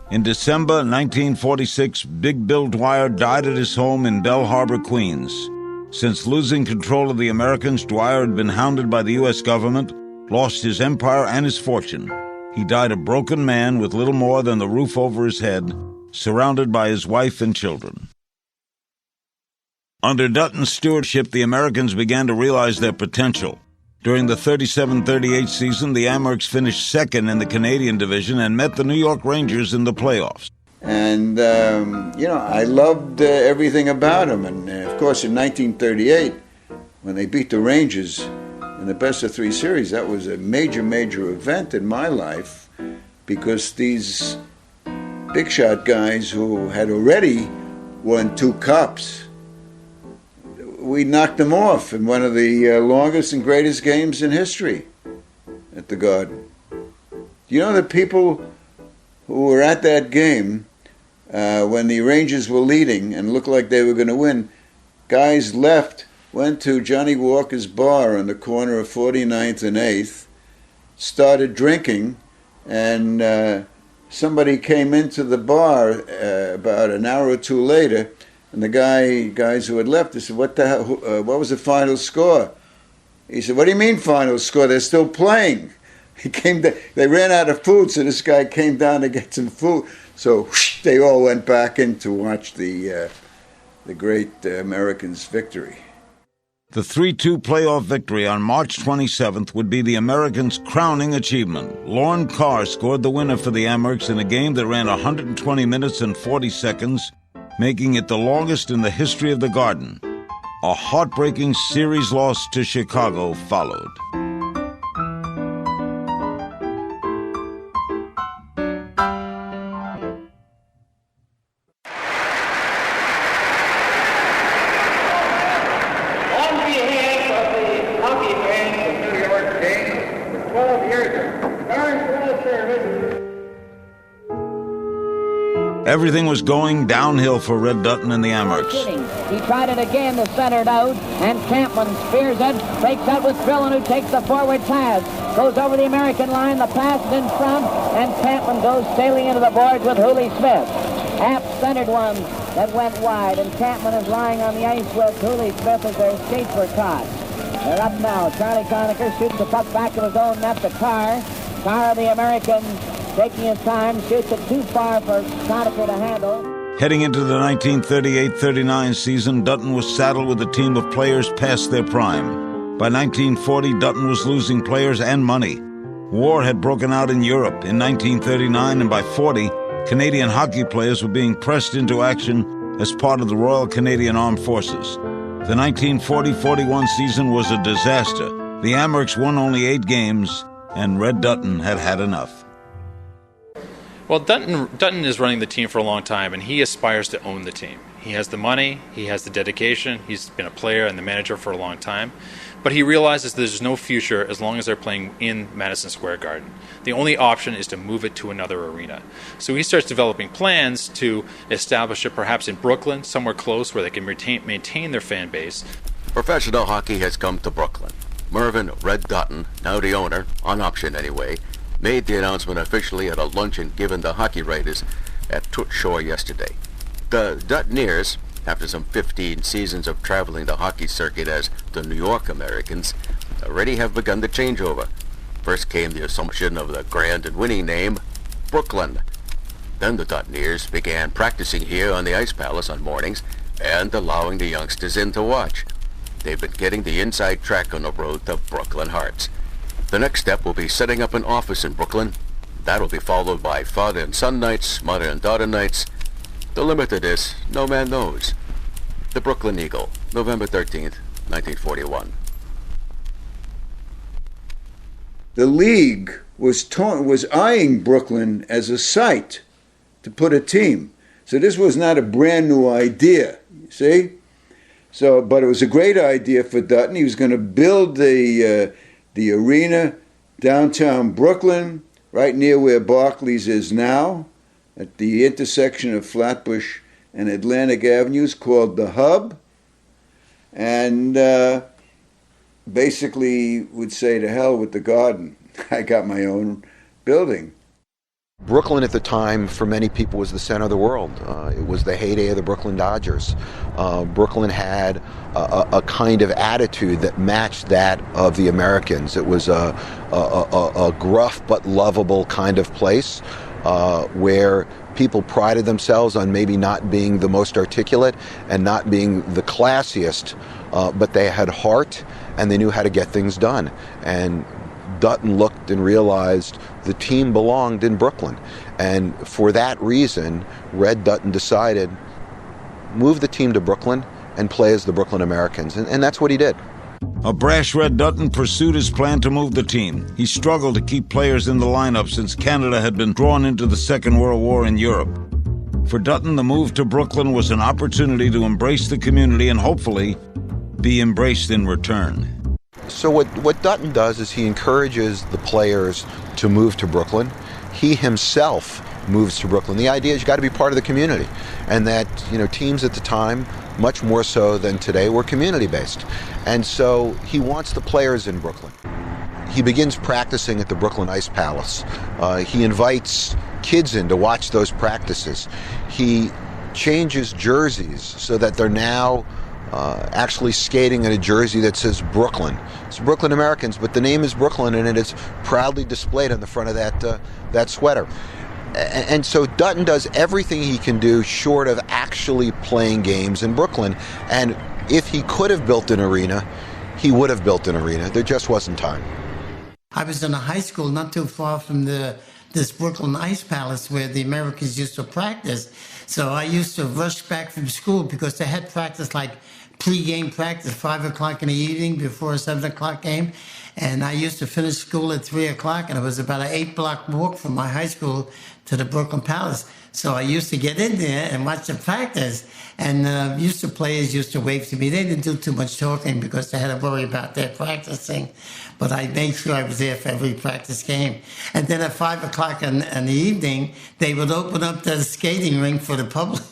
In December 1946, Big Bill Dwyer died at his home in Belle Harbor, Queens. Since losing control of the Americans, Dwyer had been hounded by the U.S. government, lost his empire and his fortune. He died a broken man with little more than the roof over his head, surrounded by his wife and children. Under Dutton's stewardship, the Americans began to realize their potential. During the 37-38 season, the Amerks finished second in the Canadian division and met the New York Rangers in the playoffs. And, I loved everything about him. And, of course, in 1938, when they beat the Rangers in the best-of-3 series, that was a major, major event in my life because these big-shot guys who had already won 2 cups, we knocked them off in one of the longest and greatest games in history at the Garden. You know, the people who were at that game when the Rangers were leading and looked like they were going to win, guys left, went to Johnny Walker's bar on the corner of 49th and 8th, started drinking, and somebody came into the bar about an hour or two later. And the guys who had left, they said, what the hell, what was the final score? He said, what do you mean final score? They're still playing. They ran out of food, so this guy came down to get some food. So whoosh, they all went back in to watch the great Americans' victory. The 3-2 playoff victory on March 27th would be the Americans' crowning achievement. Lorne Carr scored the winner for the Amerks in a game that ran 120 minutes and 40 seconds, making it the longest in the history of the Garden. A heartbreaking series loss to Chicago followed. On behalf of the hockey fans of New York State, for 12 years of very full service, Everything was going downhill for Red Dutton and the Amerks. He tried it again to center it out, and Campman spears it, breaks out with Drillen, who takes the forward pass, goes over the American line, the pass is in front, and Campman goes sailing into the boards with Hooley Smith. App centered one that went wide, and Campman is lying on the ice with Hooley Smith as their skates were caught. They're up now. Charlie Conacher shoots the puck back to his own net to Carr. Carr, the American, taking his time, shoots it too far for Conacher to handle. Heading into the 1938-39 season, Dutton was saddled with a team of players past their prime. By 1940, Dutton was losing players and money. War had broken out in Europe in 1939, and by 40, Canadian hockey players were being pressed into action as part of the Royal Canadian Armed Forces. The 1940-41 season was a disaster. The Amerks won only 8 games, and Red Dutton had had enough. Well, Dutton is running the team for a long time, and he aspires to own the team. He has the money, he has the dedication, he's been a player and the manager for a long time, But he realizes there's no future as long as they're playing in Madison Square Garden. The only option is to move it to another arena. So he starts developing plans to establish it perhaps in Brooklyn, somewhere close where they can maintain their fan base. Professional hockey has come to Brooklyn. Mervyn Red Dutton, now the owner, on option anyway, made the announcement officially at a luncheon given to hockey writers at Toots Shor yesterday. The Duttoneers, after some 15 seasons of traveling the hockey circuit as the New York Americans, already have begun the changeover. First came the assumption of the grand and winning name, Brooklyn. Then the Duttoneers began practicing here on the Ice Palace on mornings and allowing the youngsters in to watch. They've been getting the inside track on the road to Brooklyn Hearts. The next step will be setting up an office in Brooklyn. That'll be followed by father and son nights, mother and daughter nights. The limit to this, no man knows. The Brooklyn Eagle, November 13th, 1941. The league was eyeing Brooklyn as a site to put a team. So this was not a brand new idea, you see? So, but it was a great idea for Dutton. He was going to build the arena downtown Brooklyn, right near where Barclays is now, at the intersection of Flatbush and Atlantic Avenues, called the Hub, and basically would say to hell with the Garden. I got my own building. Brooklyn at the time, for many people, was the center of the world. It was the heyday of the Brooklyn Dodgers. Brooklyn had a kind of attitude that matched that of the Americans. It was a gruff but lovable kind of place where people prided themselves on maybe not being the most articulate and not being the classiest, but they had heart and they knew how to get things done. And Dutton looked and realized the team belonged in Brooklyn. And for that reason, Red Dutton decided, move the team to Brooklyn and play as the Brooklyn Americans. And that's what he did. A brash Red Dutton pursued his plan to move the team. He struggled to keep players in the lineup since Canada had been drawn into the Second World War in Europe. For Dutton, the move to Brooklyn was an opportunity to embrace the community and hopefully be embraced in return. So what Dutton does is he encourages the players to move to Brooklyn. He himself moves to Brooklyn. The idea is you got to be part of the community, and that teams at the time, much more so than today, were community-based. And so he wants the players in Brooklyn. He begins practicing at the Brooklyn Ice Palace. He invites kids in to watch those practices. He changes jerseys so that they're now actually skating in a jersey that says Brooklyn. It's Brooklyn Americans, but the name is Brooklyn, and it is proudly displayed on the front of that sweater. And so Dutton does everything he can do short of actually playing games in Brooklyn. And if he could have built an arena, he would have built an arena. There just wasn't time. I was in a high school not too far from this Brooklyn Ice Palace where the Americans used to practice. So I used to rush back from school because they had practice, like pre-game practice, 5 o'clock in the evening before a 7 o'clock game. And I used to finish school at 3 o'clock, and it was about an 8-block walk from my high school to the Brooklyn Palace. So I used to get in there and watch the practice. And players used to wave to me. They didn't do too much talking because they had to worry about their practicing. But I made sure I was there for every practice game. And then at 5 o'clock in the evening, they would open up the skating rink for the public.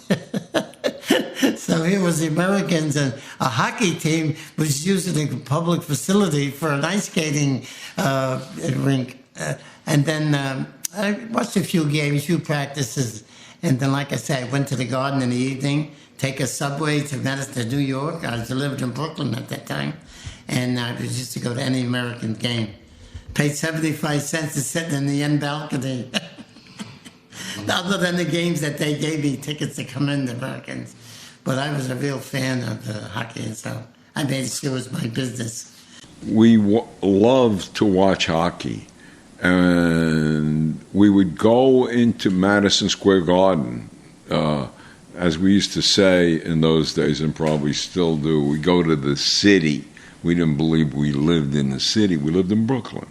So here was the Americans, and a hockey team was using the public facility for an ice skating rink. And then I watched a few games, few practices. And then, like I said, I went to the Garden in the evening, take a subway to Madison, New York. I lived in Brooklyn at that time. And I used to go to any American game. Paid 75 cents to sit in the end balcony. Other than the games that they gave me tickets to come in, the Americans. But I was a real fan of the hockey, and so I made sure it was my business. We loved to watch hockey, and we would go into Madison Square Garden, as we used to say in those days, and probably still do. We go to the city. We didn't believe we lived in the city. We lived in Brooklyn.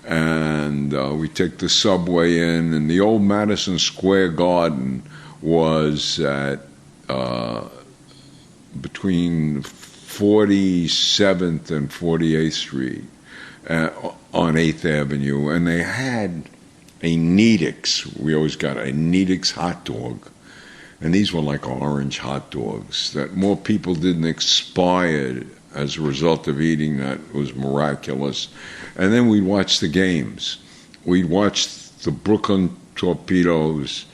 And we take the subway in, and the old Madison Square Garden was at between 47th and 48th Street on 8th Avenue, and they had a Needix. We always got a Needix hot dog. And these were like orange hot dogs that more people didn't expire as a result of eating that. It was miraculous. And then we'd watch the games. We'd watch the Brooklyn Torpedoes,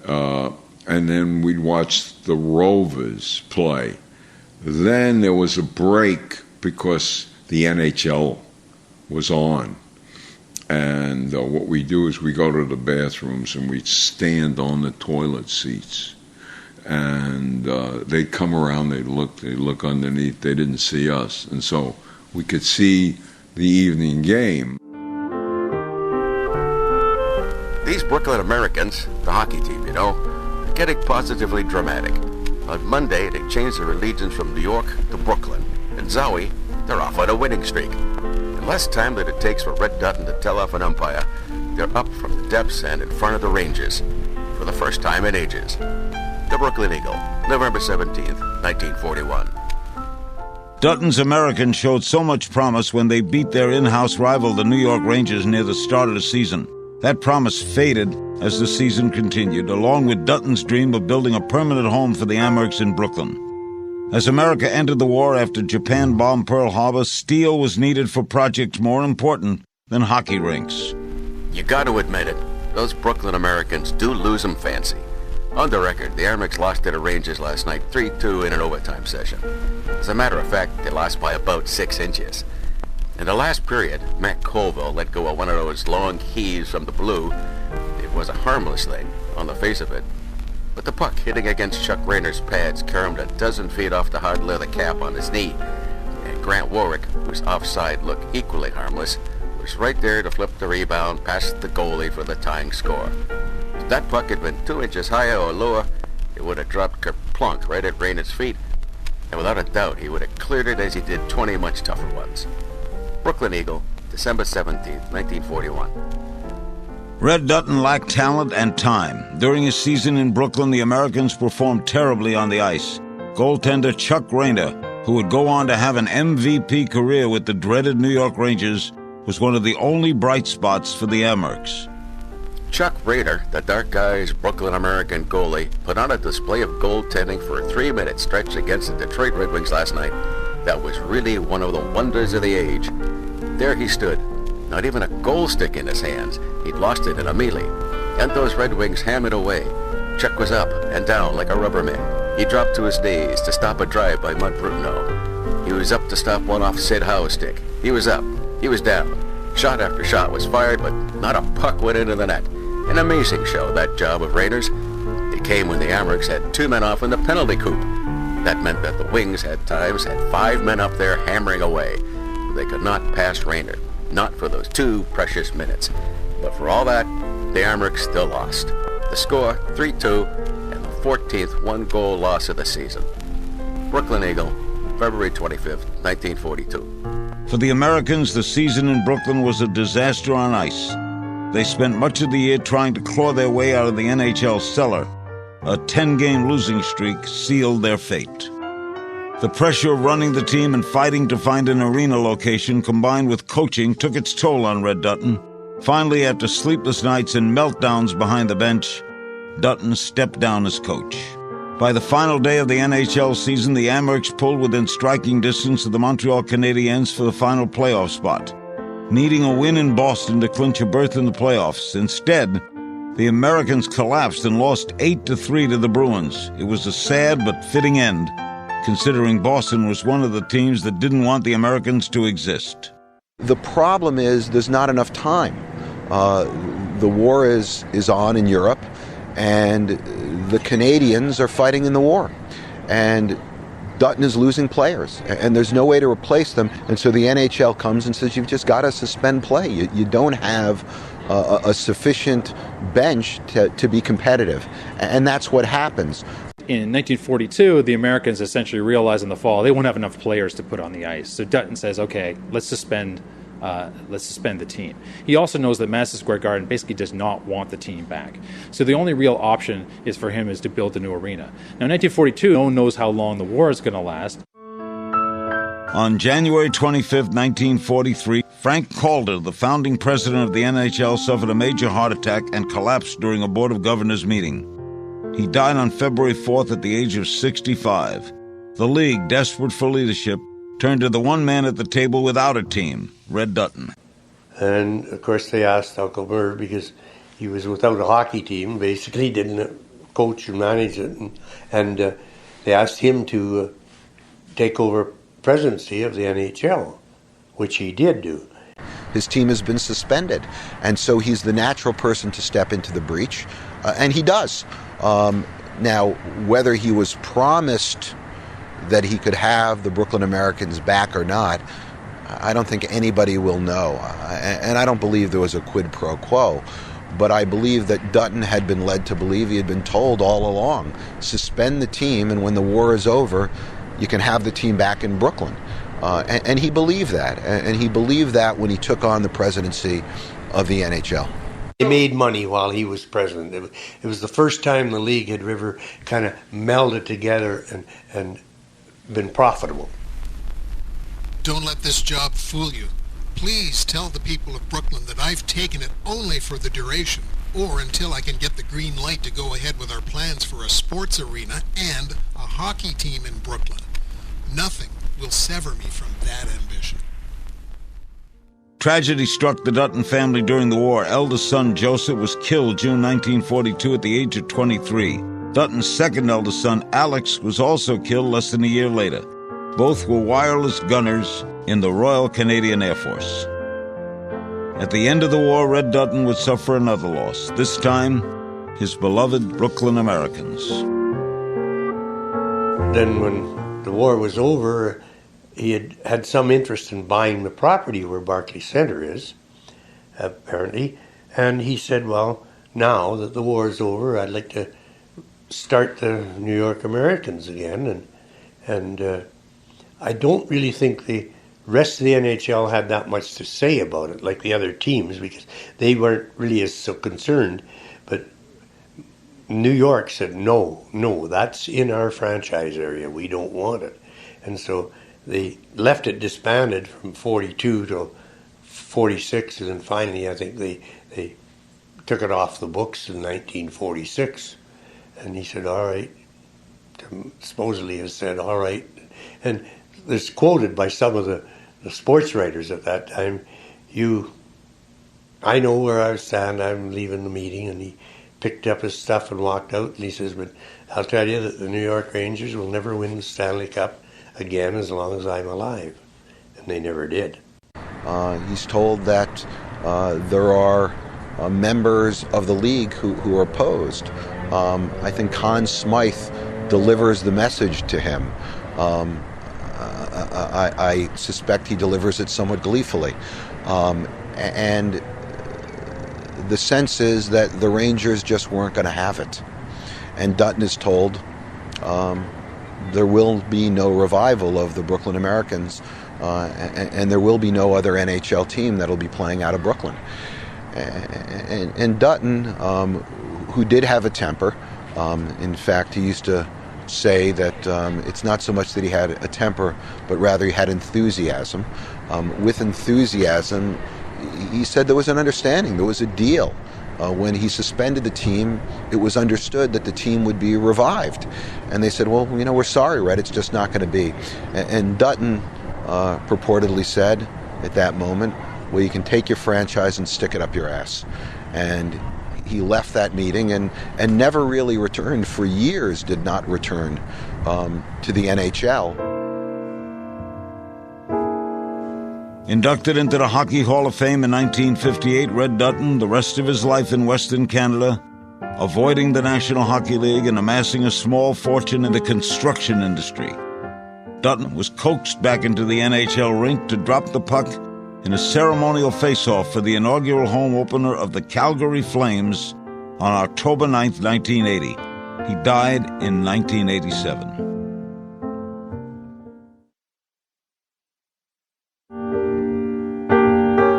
and then we'd watch the Rovers play. Then there was a break because the NHL was on. And what we do is we go to the bathrooms and we'd stand on the toilet seats. And they'd come around, they'd look underneath, they didn't see us. And so we could see the evening game. These Brooklyn Americans, the hockey team, you know, are getting positively dramatic. On Monday, they changed their allegiance from New York to Brooklyn. And Zowie, they're off on a winning streak. In less time than it takes for Red Dutton to tell off an umpire, they're up from the depths and in front of the Rangers for the first time in ages. The Brooklyn Eagle, November 17th, 1941. Dutton's Americans showed so much promise when they beat their in-house rival, the New York Rangers, near the start of the season. That promise faded as the season continued, along with Dutton's dream of building a permanent home for the Amerks in Brooklyn. As America entered the war after Japan bombed Pearl Harbor, steel was needed for projects more important than hockey rinks. You got to admit it, those Brooklyn Americans do lose them fancy. On the record, the Amerks lost to the Rangers last night 3-2 in an overtime session. As a matter of fact, they lost by about 6 inches. In the last period, Matt Colville let go of one of those long heaves from the blue. It was a harmless thing on the face of it. But the puck hitting against Chuck Rayner's pads caromed a dozen feet off the hard leather cap on his knee. And Grant Warwick, whose offside looked equally harmless, was right there to flip the rebound past the goalie for the tying score. If that puck had been 2 inches higher or lower, it would have dropped kerplunk right at Rayner's feet. And without a doubt, he would have cleared it as he did 20 much tougher ones. Brooklyn Eagle, December 17th, 1941. Red Dutton lacked talent and time. During his season in Brooklyn, the Americans performed terribly on the ice. Goaltender Chuck Rayner, who would go on to have an MVP career with the dreaded New York Rangers, was one of the only bright spots for the Amerks. Chuck Rayner, the dark-eyed Brooklyn American goalie, put on a display of goaltending for a 3-minute stretch against the Detroit Red Wings last night. That was really one of the wonders of the age. There he stood, not even a goal stick in his hands. He'd lost it in a melee. And those Red Wings hammered away. Chuck was up and down like a rubber man. He dropped to his knees to stop a drive by Mud Bruno. He was up to stop one off Sid Howe's stick. He was up. He was down. Shot after shot was fired, but not a puck went into the net. An amazing show, that job of Raiders. It came when the Amerks had 2 men off in the penalty coop. That meant that the Wings at times had 5 men up there hammering away. They could not pass Rayner, not for those 2 precious minutes. But for all that, the Amerks still lost. The score, 3-2, and the 14th one-goal loss of the season. Brooklyn Eagle, February 25th, 1942. For the Americans, the season in Brooklyn was a disaster on ice. They spent much of the year trying to claw their way out of the NHL cellar. A 10-game losing streak sealed their fate. The pressure of running the team and fighting to find an arena location combined with coaching took its toll on Red Dutton. Finally, after sleepless nights and meltdowns behind the bench, Dutton stepped down as coach. By the final day of the NHL season, the Amerks pulled within striking distance of the Montreal Canadiens for the final playoff spot, needing a win in Boston to clinch a berth in the playoffs. Instead, the Americans collapsed and lost 8-3 to the Bruins. It was a sad but fitting end, considering Boston was one of the teams that didn't want the Americans to exist. The problem is there's not enough time. The war is on in Europe, and the Canadians are fighting in the war. And Dutton is losing players, and there's no way to replace them. And so the NHL comes and says, you've just got to suspend play. You don't have a sufficient bench to be competitive. And that's what happens. In 1942, the Americans essentially realized in the fall they won't have enough players to put on the ice. So Dutton says, okay, let's suspend the team. He also knows that Madison Square Garden basically does not want the team back. So the only real option for him is to build a new arena. Now, in 1942, no one knows how long the war is going to last. On January 25, 1943, Frank Calder, the founding president of the NHL, suffered a major heart attack and collapsed during a Board of Governors meeting. He died on February 4th at the age of 65. The league, desperate for leadership, turned to the one man at the table without a team, Red Dutton. And, of course, they asked Uncle Merv, because he was without a hockey team, basically didn't coach or manage it, and they asked him to take over presidency of the NHL, which he did do. His team has been suspended, and so he's the natural person to step into the breach, and he does. Now, whether he was promised that he could have the Brooklyn Americans back or not, I don't think anybody will know, and I don't believe there was a quid pro quo, but I believe that Dutton had been led to believe, he had been told all along, suspend the team, and when the war is over, you can have the team back in Brooklyn. And he believed that, and he believed that when he took on the presidency of the NHL. They made money while he was president. It was the first time the league had ever kind of melded together and been profitable. Don't let this job fool you. Please tell the people of Brooklyn that I've taken it only for the duration, or until I can get the green light to go ahead with our plans for a sports arena and a hockey team in Brooklyn. Nothing will sever me from that ambition. Tragedy struck the Dutton family during the war. Eldest son Joseph was killed June 1942 at the age of 23. Dutton's second eldest son, Alex, was also killed less than a year later. Both were wireless gunners in the Royal Canadian Air Force. At the end of the war, Red Dutton would suffer another loss, this time his beloved Brooklyn Americans. Then when the war was over, he had some interest in buying the property where Barclay Center is, apparently, and he said, well, now that the war is over, I'd like to start the New York Americans again, and I don't really think the rest of the NHL had that much to say about it, like the other teams, because they weren't really as so concerned, but New York said, no, that's in our franchise area, we don't want it. And so they left it disbanded from 42 to 46, and then finally I think they took it off the books in 1946. And he said, all right, supposedly has said, all right. And it's quoted by some of the sports writers at that time, I know where I stand, I'm leaving the meeting, and he picked up his stuff and walked out, and he says, but I'll tell you that the New York Rangers will never win the Stanley Cup again as long as I'm alive. And they never did. He's told that there are members of the league who are opposed. I think Conn Smythe delivers the message to him. I suspect he delivers it somewhat gleefully. And the sense is that the Rangers just weren't going to have it. And Dutton is told there will be no revival of the Brooklyn Americans, and there will be no other NHL team that will be playing out of Brooklyn. And Dutton, who did have a temper, in fact, he used to say that it's not so much that he had a temper, but rather he had enthusiasm. With enthusiasm, he said there was an understanding, there was a deal. When he suspended the team, it was understood that the team would be revived. And they said, well, we're sorry, Red, it's just not going to be. And Dutton purportedly said at that moment, well, you can take your franchise and stick it up your ass. And he left that meeting and never really returned, for years did not return to the NHL. Inducted into the Hockey Hall of Fame in 1958, Red Dutton, the rest of his life in Western Canada, avoiding the National Hockey League and amassing a small fortune in the construction industry. Dutton was coaxed back into the NHL rink to drop the puck in a ceremonial face-off for the inaugural home opener of the Calgary Flames on October 9th, 1980. He died in 1987.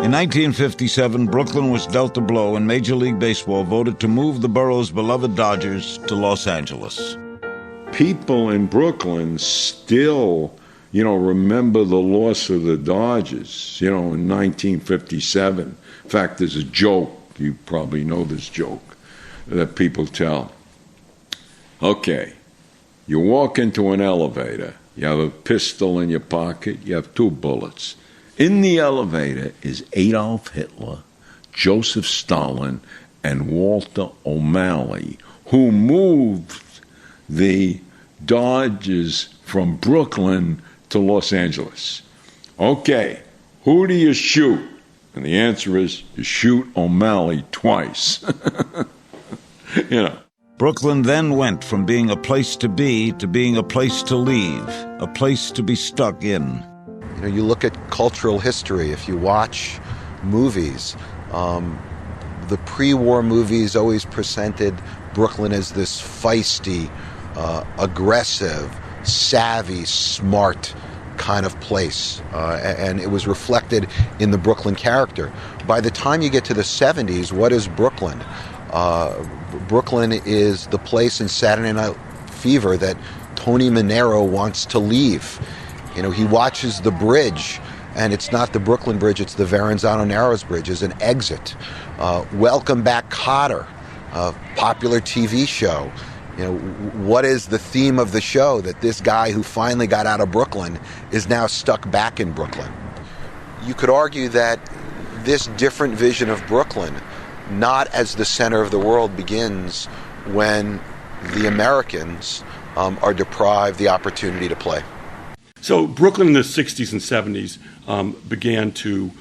In 1957, Brooklyn was dealt a blow and Major League Baseball voted to move the borough's beloved Dodgers to Los Angeles. People in Brooklyn still remember the loss of the Dodgers, in 1957. In fact, there's a joke, you probably know this joke, that people tell. Okay, you walk into an elevator, you have a pistol in your pocket, you have 2 bullets. In the elevator is Adolf Hitler, Joseph Stalin, and Walter O'Malley, who moved the Dodgers from Brooklyn to Los Angeles. Okay, who do you shoot? And the answer is, you shoot O'Malley twice. Brooklyn then went from being a place to be to being a place to leave, a place to be stuck in. You look at cultural history, if you watch movies, the pre-war movies always presented Brooklyn as this feisty, aggressive, savvy, smart kind of place. And it was reflected in the Brooklyn character. By the time you get to the 70s, what is Brooklyn? Brooklyn is the place in Saturday Night Fever that Tony Manero wants to leave. He watches the bridge, and it's not the Brooklyn Bridge, it's the Verrazano Narrows Bridge as an exit. Welcome Back, Kotter, a popular TV show. What is the theme of the show? That this guy who finally got out of Brooklyn is now stuck back in Brooklyn. You could argue that this different vision of Brooklyn, not as the center of the world, begins when the Americans are deprived the opportunity to play. So Brooklyn in the 60s and 70s began to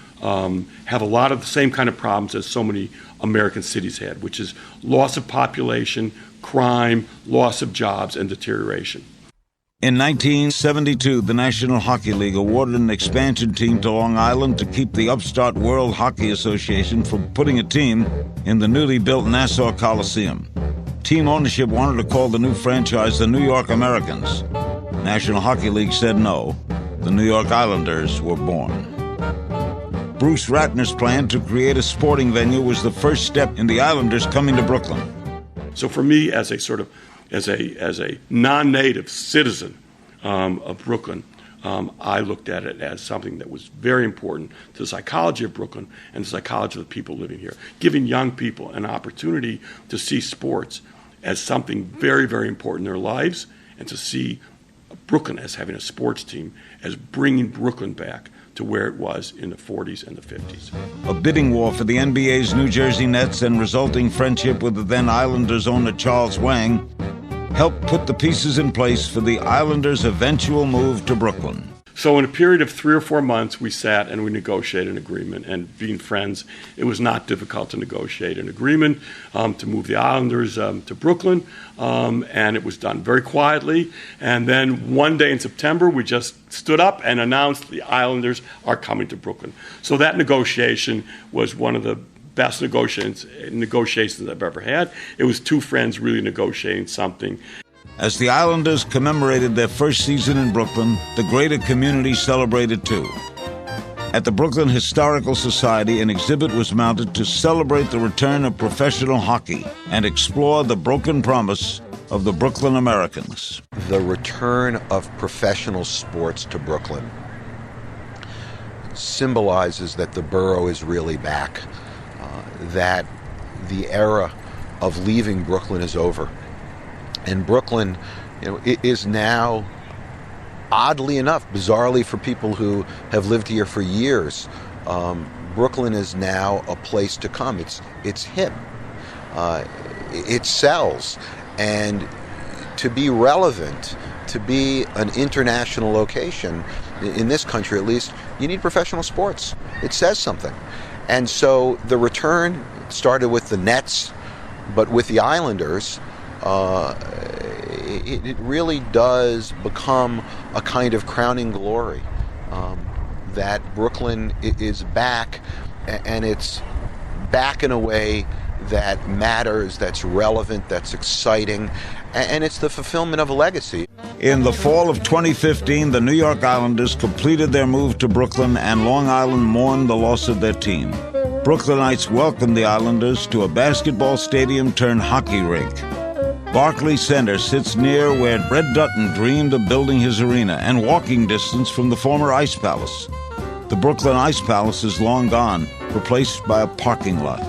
have a lot of the same kind of problems as so many American cities had, which is loss of population, crime, loss of jobs, and deterioration. In 1972, the National Hockey League awarded an expansion team to Long Island to keep the upstart World Hockey Association from putting a team in the newly built Nassau Coliseum. Team ownership wanted to call the new franchise the New York Americans. National Hockey League said no. The New York Islanders were born. Bruce Ratner's plan to create a sporting venue was the first step in the Islanders coming to Brooklyn. So for me, as a non-native citizen of Brooklyn, I looked at it as something that was very important to the psychology of Brooklyn and the psychology of the people living here, giving young people an opportunity to see sports as something very, very important in their lives, and to see Brooklyn as having a sports team as bringing Brooklyn back to where it was in the 40s and the 50s. A bidding war for the NBA's New Jersey Nets and resulting friendship with the then Islanders owner Charles Wang helped put the pieces in place for the Islanders' eventual move to Brooklyn. So in a period of 3 or 4 months, we sat and we negotiated an agreement. And being friends, it was not difficult to negotiate an agreement to move the Islanders to Brooklyn. And it was done very quietly. And then one day in September, we just stood up and announced the Islanders are coming to Brooklyn. So that negotiation was one of the best negotiations I've ever had. It was 2 friends really negotiating something. As the Islanders commemorated their first season in Brooklyn, the greater community celebrated too. At the Brooklyn Historical Society, an exhibit was mounted to celebrate the return of professional hockey and explore the broken promise of the Brooklyn Americans. The return of professional sports to Brooklyn symbolizes that the borough is really back, that the era of leaving Brooklyn is over. And Brooklyn, it is now, oddly enough, bizarrely for people who have lived here for years, Brooklyn is now a place to come. It's hip. It sells. And to be relevant, to be an international location, in this country at least, you need professional sports. It says something. And so the return started with the Nets, but with the Islanders, it really does become a kind of crowning glory that Brooklyn is back, and it's back in a way that matters, that's relevant, that's exciting, and it's the fulfillment of a legacy. In the fall of 2015, the New York Islanders completed their move to Brooklyn, and Long Island mourned the loss of their team. Brooklynites welcomed the Islanders to a basketball stadium turned hockey rink. Barclays Center sits near where Red Dutton dreamed of building his arena and walking distance from the former Ice Palace. The Brooklyn Ice Palace is long gone, replaced by a parking lot.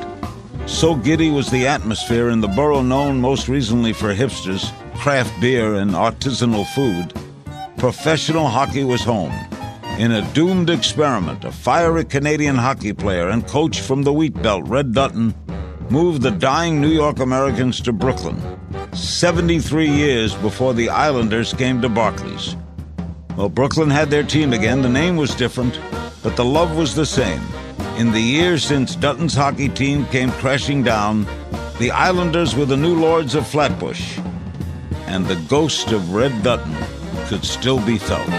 So giddy was the atmosphere in the borough known most recently for hipsters, craft beer, and artisanal food. Professional hockey was home. In a doomed experiment, a fiery Canadian hockey player and coach from the Wheat Belt, Red Dutton, moved the dying New York Americans to Brooklyn, 73 years before the Islanders came to Barclays. Well, Brooklyn had their team again. The name was different, but the love was the same. In the years since Dutton's hockey team came crashing down, the Islanders were the new lords of Flatbush, and the ghost of Red Dutton could still be felt.